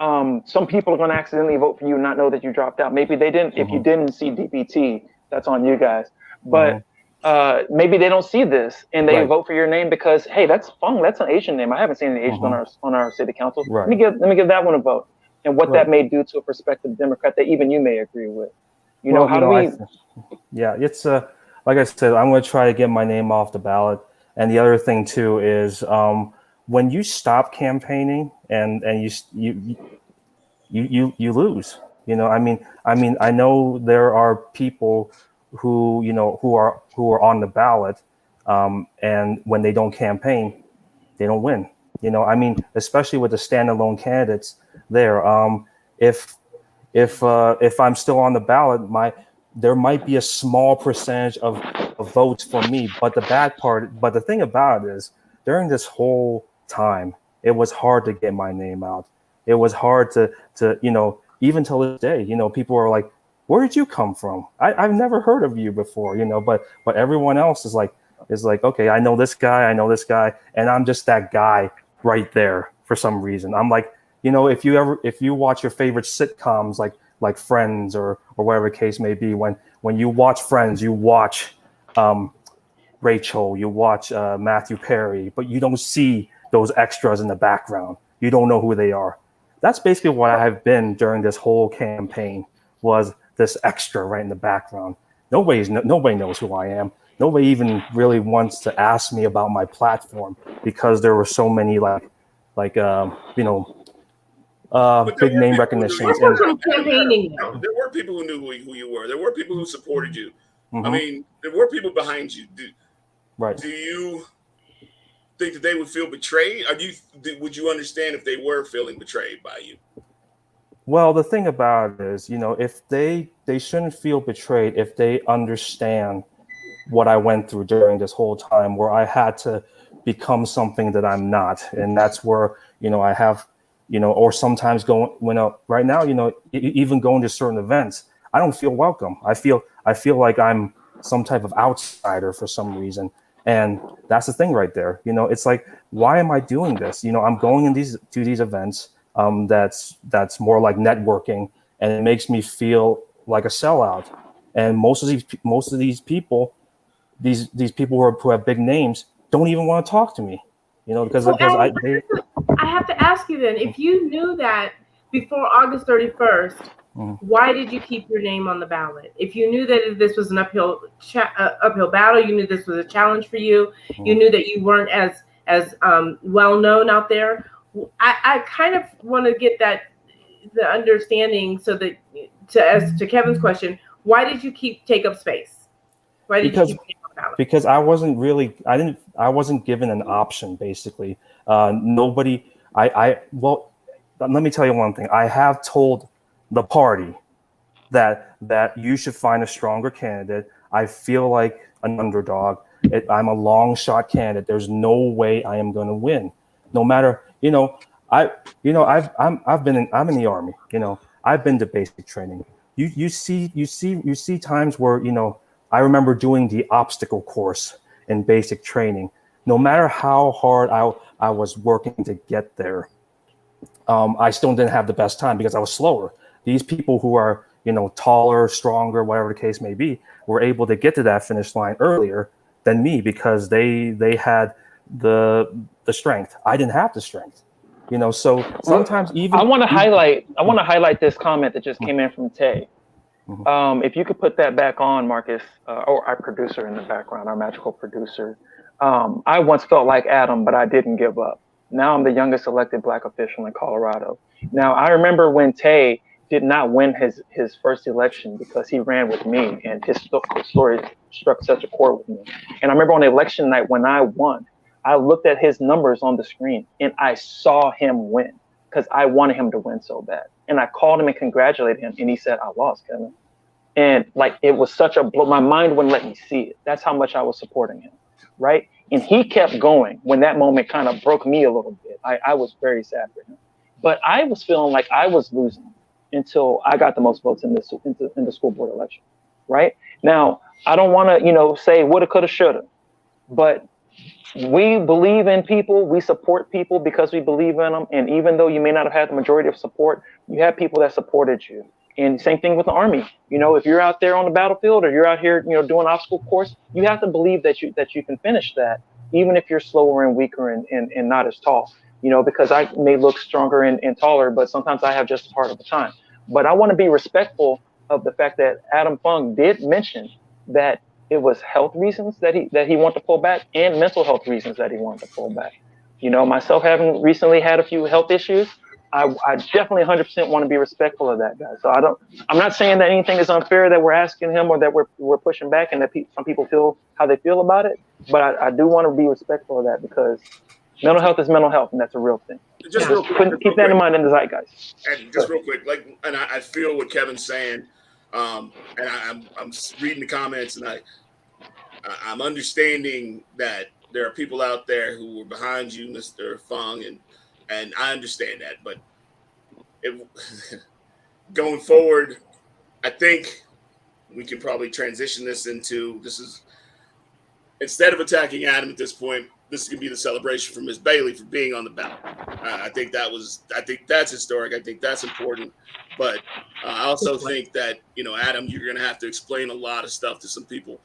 Some people are gonna accidentally vote for you and not know that you dropped out. Maybe they didn't. If you didn't see DPT, that's on you guys. But maybe they don't see this and they vote for your name because, hey, that's Fung. That's an Asian name. I haven't seen any Asians on our city council. Right. Let me give that one a vote. And what that may do to a prospective Democrat that even you may agree with. It's like I said, I'm going to try to get my name off the ballot. And the other thing too is when you stop campaigning and you lose. I know there are people who are on the ballot, and when they don't campaign, they don't win. Especially with the standalone candidates there. If I'm still on the ballot, there might be a small percentage of votes for me. But the thing about it is, during this whole time, it was hard to get my name out. It was hard to even till this day, people are like, where did you come from? I've never heard of you before, but everyone else is like, okay, I know this guy, and I'm just that guy right there for some reason. I'm like, if you watch your favorite sitcoms like Friends or whatever the case may be, when you watch Friends, you watch Rachel, you watch Matthew Perry, but you don't see those extras in the background. You don't know who they are. That's basically what I have been during this whole campaign, was this extra right in the background. Nobody knows who I am. Nobody even really wants to ask me about my platform because there were so many big name recognitions. There were people who knew who you were. There were people who supported you. I mean, there were people behind you. Do you think that they would feel betrayed? Would you understand if they were feeling betrayed by you? Well, the thing about it is, if they shouldn't feel betrayed if they understand what I went through during this whole time, where I had to become something that I'm not. And that's where, I have, or sometimes right now, even going to certain events, I don't feel welcome. I feel like I'm some type of outsider for some reason. And that's the thing right there. It's like, why am I doing this? I'm going to these events. That's more like networking, and it makes me feel like a sellout. And most of these people, these people who have big names, don't even want to talk to me. Because I have to ask you then, if you knew that before August 31st, why did you keep your name on the ballot? If you knew that this was an uphill battle, you knew this was a challenge for you, you knew that you weren't as well known out there. I kind of want to get the understanding, so that to Kevin's question, why did you take up space? Why did you keep your name on the ballot? Because I wasn't given an option, basically. Nobody. Well, let me tell you one thing. I have told the party that you should find a stronger candidate. I feel like an underdog. I'm a long shot candidate. There's no way I am going to win, no matter. I'm in the Army. I've been to basic training. You see times where I remember doing the obstacle course in basic training. No matter how hard I was working to get there, I still didn't have the best time because I was slower. These people who are, taller, stronger, whatever the case may be, were able to get to that finish line earlier than me because they had the strength. I didn't have the strength. So sometimes I want to highlight this comment that just came in from Tay. If you could put that back on, Marcus, or our producer in the background, our magical producer. I once felt like Adam, but I didn't give up. Now I'm the youngest elected Black official in Colorado. Now, I remember when Tay did not win his first election because he ran with me, and his story struck such a chord with me. And I remember on election night when I won, I looked at his numbers on the screen and I saw him win because I wanted him to win so bad. And I called him and congratulated him, and he said, "I lost, Kevin." And it was such a blow. My mind wouldn't let me see it. That's how much I was supporting him, right? And he kept going when that moment kind of broke me a little bit. I was very sad for him. But I was feeling like I was losing until I got the most votes in the school board election, right? Now, I don't want to, say woulda, coulda, shoulda, but we believe in people. We support people because we believe in them. And even though you may not have had the majority of support, you have people that supported you. And same thing with the Army. If you're out there on the battlefield or you're out here, doing obstacle course, you have to believe that you can finish that, even if you're slower and weaker and not as tall. Because I may look stronger and taller, but sometimes I have just as hard of a time. But I want to be respectful of the fact that Adam Fung did mention that it was health reasons that he wanted to pull back, and mental health reasons that he wanted to pull back. Myself having recently had a few health issues, I definitely 100% want to be respectful of that, guys. So I'm not saying that anything is unfair that we're asking him or that we're pushing back and that some people feel how they feel about it. But I do want to be respectful of that because mental health is mental health, and that's a real thing. Just real quick, keep that in mind in the zeitgeist. And just real quick, I feel what Kevin's saying, and I'm reading the comments, and I'm understanding that there are people out there who were behind you, Mr. Fung, and I understand that. But going forward, I think we can probably transition this into instead of attacking Adam at this point, this is going to be the celebration for Ms. Bailey for being on the ballot. I think that's historic. I think that's important. But I also think that, Adam, you're going to have to explain a lot of stuff to some people,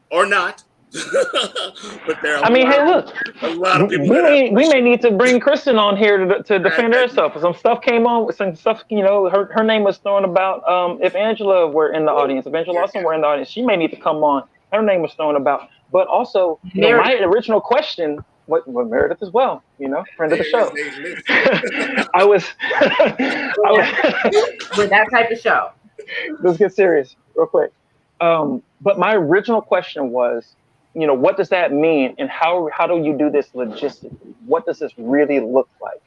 or not. But there are a lot of people. We may need to bring Kristen on here to defend herself. Some stuff came on with some stuff, her name was thrown about. If Angela were in the audience, if Angela Lawson were in the audience, she may need to come on. Her name was thrown about. But also, my original question, what Meredith as well, friend of the show. I was with that type of show. Let's get serious real quick. But my original question was, what does that mean, and how do you do this logistically? What does this really look like?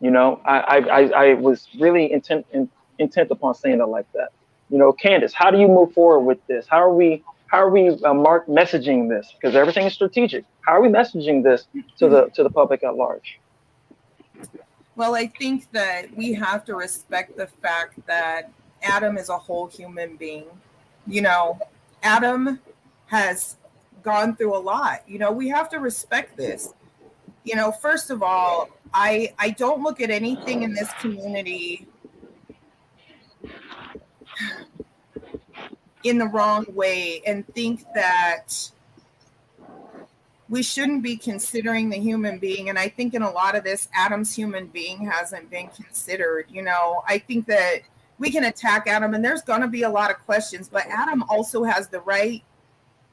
I was really intent upon saying it like that. Candace, how do you move forward with this? How are we How are we messaging this? Because everything is strategic. How are we messaging this to the public at large? Well, I think that we have to respect the fact that Adam is a whole human being. You know, Adam has gone through a lot. You know, we have to respect this. You know, first of all, I don't look at anything in this community in the wrong way and think that we shouldn't be considering the human being. And I think in a lot of this, Adam's human being hasn't been considered. You know, I think that we can attack Adam and there's going to be a lot of questions, but Adam also has the right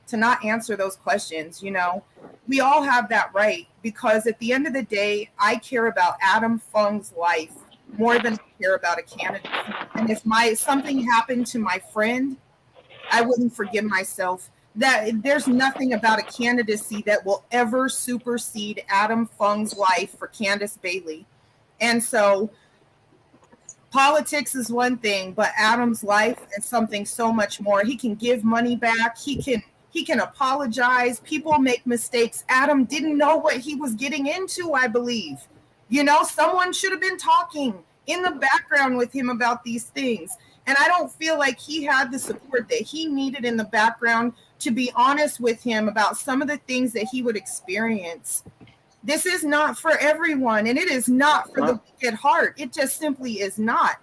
to not answer those questions. You know, we all have that right, because at the end of the day, I care about Adam Fung's life more than I care about a candidate. And if something happened to my friend, I wouldn't forgive myself. That there's nothing about a candidacy that will ever supersede Adam Fung's life for Candice Bailey. And so politics is one thing, but Adam's life is something so much more. He can give money back. He can apologize. People make mistakes. Adam didn't know what he was getting into, I believe. You know, someone should have been talking in the background with him about these things. And I don't feel like he had the support that he needed in the background to be honest with him about some of the things that he would experience. This is not for everyone, and it is not for the weak at heart. It just simply is not.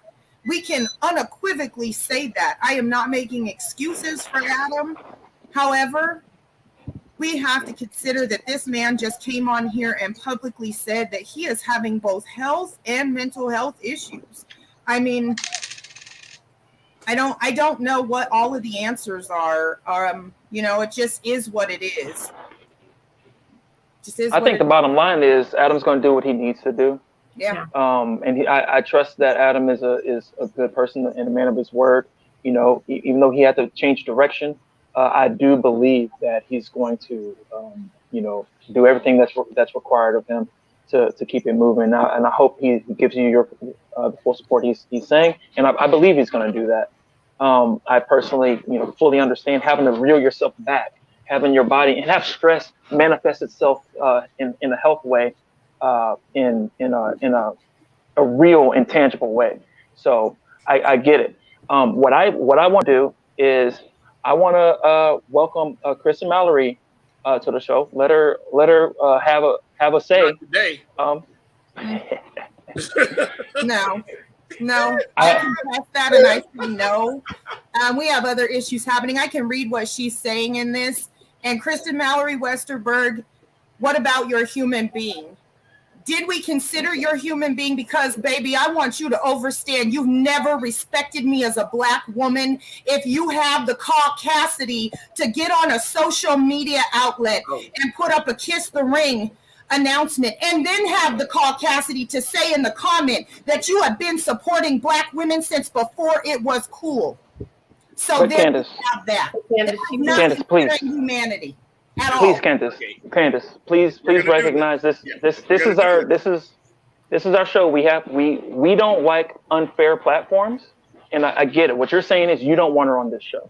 We can unequivocally say that. I am not making excuses for Adam. However, we have to consider that this man just came on here and publicly said that he is having both health and mental health issues. I mean, I don't know what all of the answers are. You know, it just is what it is. I think the bottom line is Adam's going to do what he needs to do. Yeah. And I trust that Adam is a good person and a man of his word. You know, even though he had to change direction, I do believe that he's going to, you know, do everything that's required of him to keep it moving. And I hope he gives you the full support he's saying. And I believe he's going to do that. I personally, you know, fully understand having to reel yourself back, having your body and have stress manifest itself in a health way, in a real intangible way. So I get it. What I want to do is I want to welcome Kristen Mallory to the show. Let her have a say. Not today. No, I can pass that, and I say no. We have other issues happening. I can read what she's saying in this. And Kristen Mallory Westerberg, what about your human being? Did we consider your human being? Because, baby, I want you to understand you've never respected me as a Black woman. If you have the caucasity to get on a social media outlet and put up a kiss the ring announcement and then have the caucasity to say in the comment that you have been supporting Black women since before it was cool. So then Candace, have that. Candace, please. Humanity. Please, Candace, please recognize this. This is our show. We don't like unfair platforms, and I get it. What you're saying is you don't want her on this show.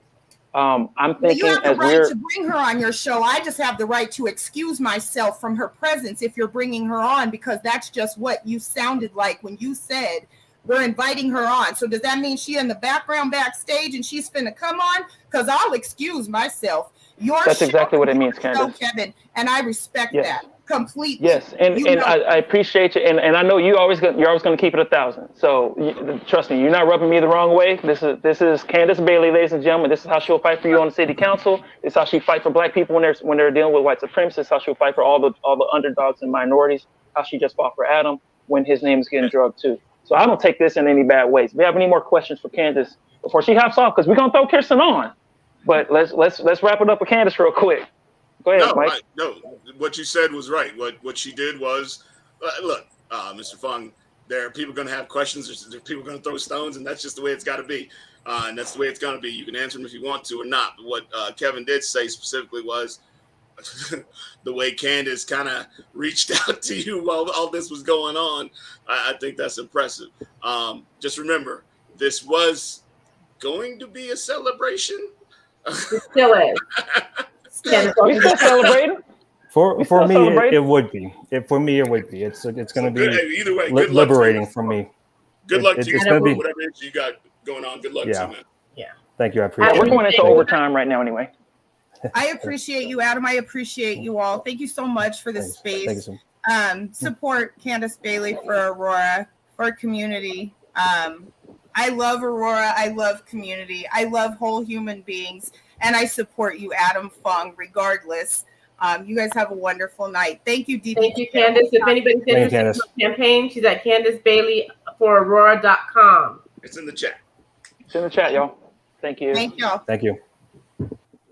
I'm thinking you have the right to bring her on your show. I just have the right to excuse myself from her presence if you're bringing her on, because that's just what you sounded like when you said we're inviting her on. So does that mean she in the background backstage and she's finna come on? Because I'll excuse myself. That's exactly what it means, Candace. Kevin, and I respect that completely. Yes, and I appreciate you, and I know you're always going to keep it 1,000. So trust me, you're not rubbing me the wrong way. This is Candice Bailey, ladies and gentlemen. This is how she'll fight for you on the city council. This is how she fight for Black people when they're dealing with white supremacists. This is how she'll fight for all the underdogs and minorities. How she just fought for Adam when his name is getting drugged too. So I don't take this in any bad ways. If you have any more questions for Candice before she hops off, because we're gonna throw Kirsten on. But let's wrap it up with Candice real quick. Go ahead, Mike. No, what you said was right. What she did was, look, Mr. Fung, there are people going to have questions. There are people going to throw stones, and that's just the way it's got to be. And that's the way it's going to be. You can answer them if you want to or not. But what Kevin did say specifically was the way Candace kind of reached out to you while all this was going on. I think that's impressive. Just remember, this was going to be a celebration. It still is. We still celebrating. For me, celebrate? it would be. For me, it would be. It's going to be either way, good luck liberating for me. Good luck to you. It's going to be Whatever it is you got going on. Good luck to you, man. Yeah. Thank you. I appreciate We're it. going into overtime right now, anyway. I appreciate you, Adam. I appreciate you all. Thank you so much for the space. Thank you so much. Support Candice Bailey for Aurora, for community. I love Aurora. I love community. I love whole human beings. And I support you, Adam Fung, regardless. You guys have a wonderful night. Thank you, DB. Thank you, Candace. If anybody's interested in the campaign, she's at Candice Bailey for Aurora.com. It's in the chat. It's in the chat, y'all. Thank you. Thank y'all. Thank you.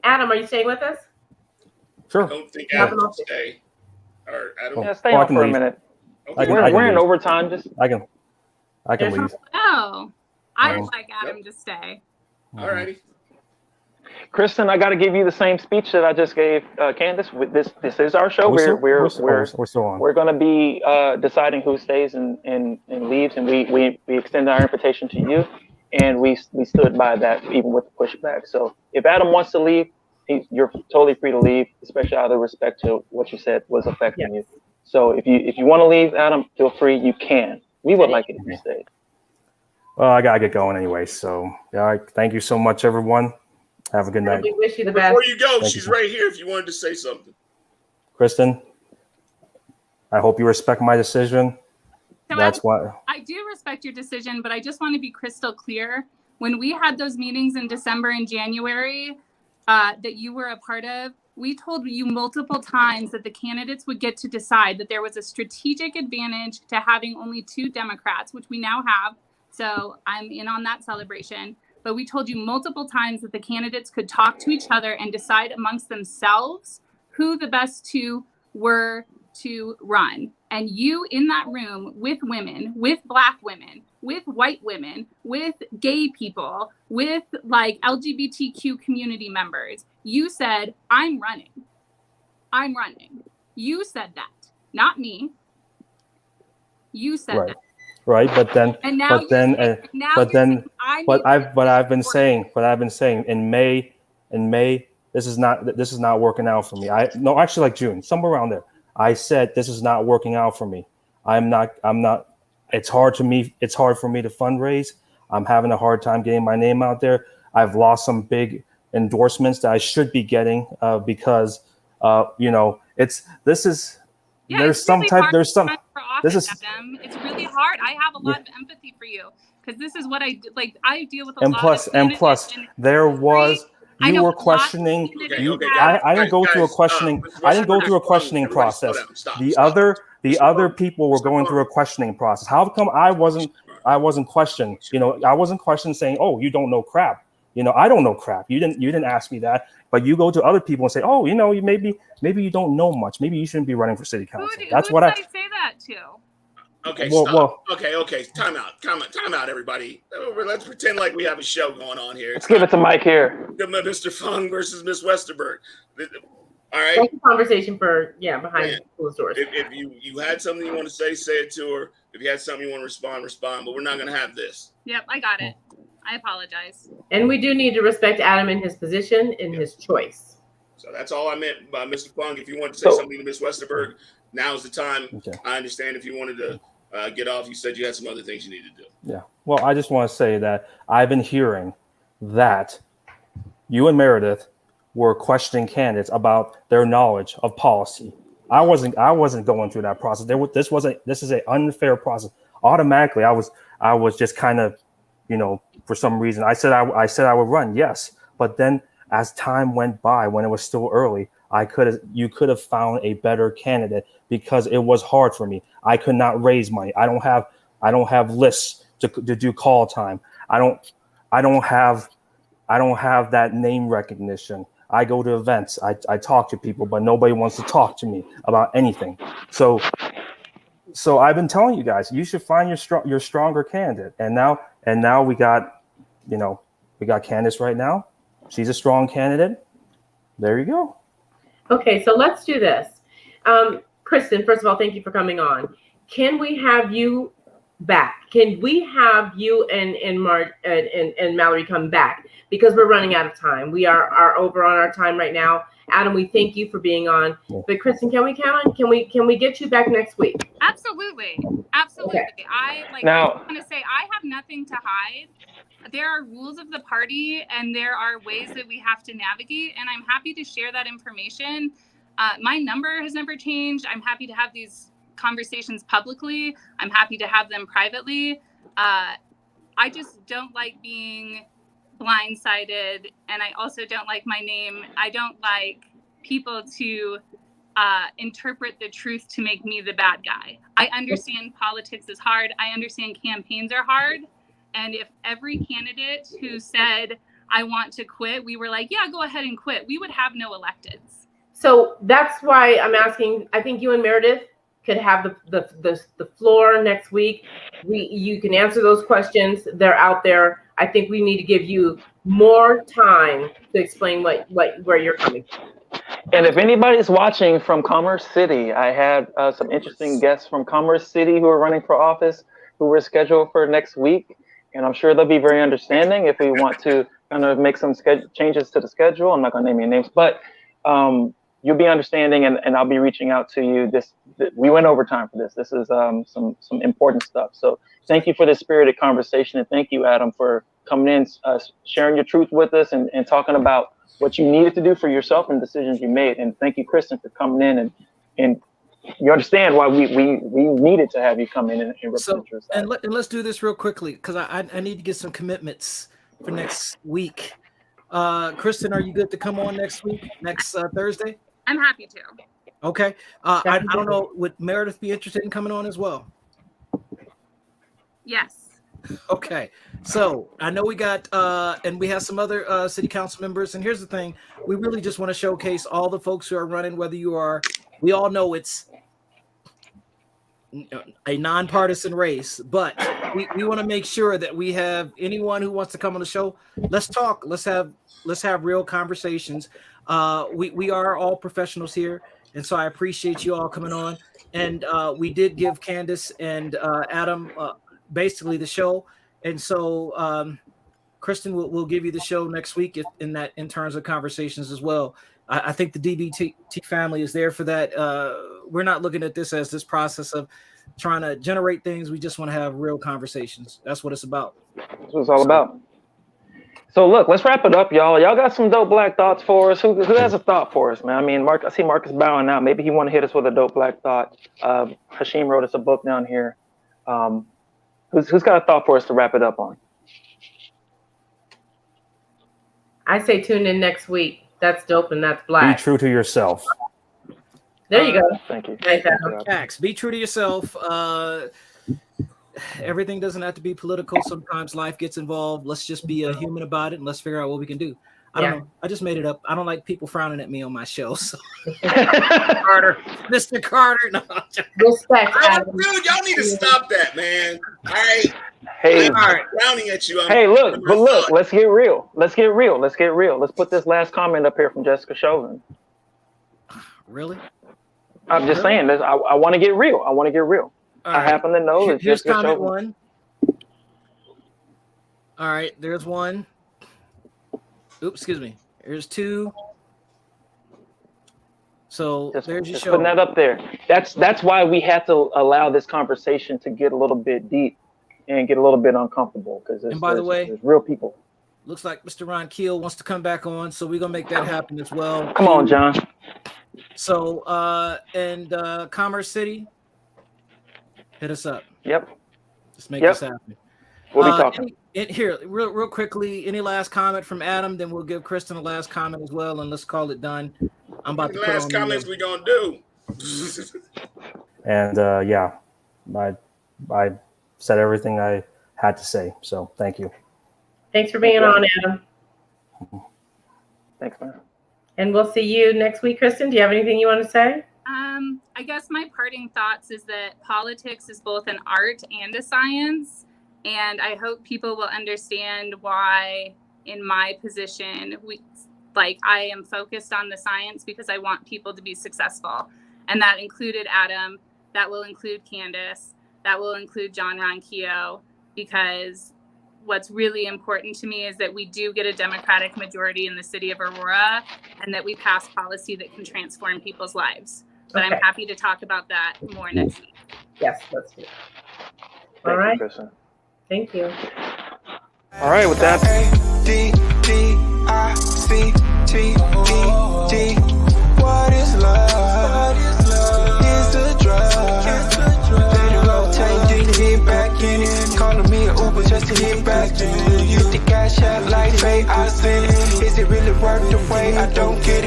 Adam, are you staying with us? Sure. I don't think Adam can stay. Or Adam. Yeah, stay on for a minute. Okay. We're in overtime. Just I can leave. Oh, I would like Adam to stay. All righty. Kristen, I got to give you the same speech that I just gave Candace. This is our show. We're still on. We're going to be deciding who stays and leaves, and we extend our invitation to you, and we stood by that even with the pushback. So if Adam wants to leave, you're totally free to leave, especially out of respect to what you said was affecting you. So if you want to leave, Adam, feel free. You can. We would like it if you stayed. Well, I gotta get going anyway. So thank you so much, everyone. Have a good night. We wish you the best. Before you go, Thank she's you. right here if you wanted to say something. Kristen, I hope you respect my decision. So That's why. I do respect your decision, but I just want to be crystal clear. When we had those meetings in December and January that you were a part of, we told you multiple times that the candidates would get to decide, that there was a strategic advantage to having only 2 Democrats, which we now have. So I'm in on that celebration. But we told you multiple times that the candidates could talk to each other and decide amongst themselves who the best 2 were to run. And you in that room with women, with Black women, with white women, with gay people, with like LGBTQ community members, you said, I'm running. I'm running. You said that, not me. You said that. Right, but then, And now I've been saying in May, this is not working out for me. Actually like June, somewhere around there. I said this is not working out for me. I'm not. It's hard for me to fundraise. I'm having a hard time getting my name out there. I've lost some big endorsements that I should be getting because Adam. It's really hard. I have a lot of empathy for you because this is what I do. Like I deal with a lot of candidates. You were questioning. I didn't go through a questioning. I didn't go through a questioning process. The other people were going through a questioning process. How come I wasn't questioned? I wasn't questioned saying, "Oh, you don't know crap." I don't know crap. You didn't ask me that. But you go to other people and say, "Oh, you maybe you don't know much. Maybe you shouldn't be running for city council." That's what I say that to. Okay, stop. Okay. Time out, everybody. Let's pretend like we have a show going on here. Let's give it to Mike here. Mr. Fung versus Miss Westerberg. All right. That's a conversation for behind closed doors. If you had something you want to say it to her. If you had something you want to respond. But we're not going to have this. Yep, I got it. I apologize. And we do need to respect Adam in his position, in his choice. So that's all I meant by Mr. Fung. If you want to say something to Miss Westerberg, now's the time. Okay. I understand if you wanted to get off. You said you had some other things you need to do. Yeah. Well, I just want to say that I've been hearing that you and Meredith were questioning candidates about their knowledge of policy. I wasn't going through that process. This is an unfair process. Automatically, I was just kind of, for some reason, I said I would run, yes. But then as time went by, when it was still early, you could have found a better candidate because it was hard for me. I could not raise money. I don't have lists to do call time. I don't have that name recognition. I go to events. I talk to people, but nobody wants to talk to me about anything. So I've been telling you guys, you should find your stronger candidate. And now we got Candace right now. She's a strong candidate. There you go. Okay, so let's do this. Kristen, first of all, thank you for coming on. Can we have you back? Can we have you and Mallory come back? Because we're running out of time. We are over on our time right now. Adam, we thank you for being on. But Kristen, can we count on? Can we get you back next week? Absolutely. Absolutely. Okay. I Now- just want to say I have nothing to hide. There are rules of the party and there are ways that we have to navigate, and I'm happy to share that information. My number has never changed. I'm happy to have these conversations publicly. I'm happy to have them privately. I just don't like being blindsided, and I also don't like my name. I don't like people to interpret the truth to make me the bad guy. I understand politics is hard. I understand campaigns are hard. And if every candidate who said, I want to quit, we were like, yeah, go ahead and quit, we would have no electeds. So that's why I'm asking. I think you and Meredith could have the floor next week. You can answer those questions. They're out there. I think we need to give you more time to explain where you're coming from. And if anybody's watching from Commerce City, I had some interesting guests from Commerce City who are running for office who were scheduled for next week. And I'm sure they'll be very understanding if we want to kind of make some changes to the schedule. I'm not going to name any names, but you'll be understanding, and I'll be reaching out to you. We went over time for this. This is some important stuff. So thank you for this spirited conversation, and thank you, Adam, for coming in, sharing your truth with us, and talking about what you needed to do for yourself and decisions you made. And thank you, Kristen, for coming in and you understand why we needed to have you come in and represent yourself. And let's do this real quickly, because I need to get some commitments for next week. Kristen, are you good to come on next week, next Thursday? I'm happy to. Okay. I don't know, would Meredith be interested in coming on as well? Yes. Okay. So I know we got, and we have some other city council members. And here's the thing. We really just want to showcase all the folks who are running, whether you are, we all know it's a nonpartisan race, but we want to make sure that we have anyone who wants to come on the show. Let's talk. Let's have real conversations. We are all professionals here, and so I appreciate you all coming on. And we did give Candace and Adam basically the show, and so Kristen will give you the show next week in terms of conversations as well. I think the DBT family is there for that. We're not looking at this as this process of trying to generate things. We just want to have real conversations. That's what it's about. That's what it's all about. So look, let's wrap it up, y'all. Y'all got some dope black thoughts for us. Who has a thought for us, man? I mean, I see Marcus bowing out. Maybe he want to hit us with a dope black thought. Hashim wrote us a book down here. Who's got a thought for us to wrap it up on? I say tune in next week. That's dope and that's black. Be true to yourself. There you go. Thank you. Nice, Adam. Facts. Be true to yourself. Everything doesn't have to be political. Sometimes life gets involved. Let's just be a human about it, and let's figure out what we can do. I don't know. I just made it up. I don't like people frowning at me on my show. So. Carter, Mr. Carter. No. Respect, Adam. Dude, y'all need to stop that, man. All right. Hey, I'm not frowning at you. Hey, look, let's get real. Let's put this last comment up here from Jessica Chauvin. Really? I'm just saying this. I want to get real. I happen to know that here's Jessica comment Chauvin. 1. All right, there's 1. Oops, excuse me. Here's 2. So there's your show. Putting that up there. That's why we have to allow this conversation to get a little bit deep and get a little bit uncomfortable, because there's real people. Looks like Mr. Ron Keel wants to come back on, so we're gonna make that happen as well. Come on, John. So and Commerce City, hit us up. Yep. Just make this happen. We'll be talking. Here, real quickly, any last comment from Adam? Then we'll give Kristen a last comment as well, and let's call it done. I'm about to put last comments we gonna do. And yeah, I said everything I had to say. So thank you. Thanks for being on, Adam. Thanks, man. And we'll see you next week, Kristen. Do you have anything you want to say? I guess my parting thoughts is that politics is both an art and a science. And I hope people will understand why, in my position, I am focused on the science because I want people to be successful. And that included Adam. That will include Candace. That will include John Ronquillo, because what's really important to me is that we do get a Democratic majority in the city of Aurora and that we pass policy that can transform people's lives. But I'm happy to talk about that more next week. Yes, that's good. All Thank right. you, Kristen. Thank you. All right, with that. A-D-D-I-C-T-E-D. What is love? It's a drug. Let it rotate, then get back in it. Calling me an Uber just to get back in it. Use the cash out like fate, I send it. Is it really worth the wait? I don't get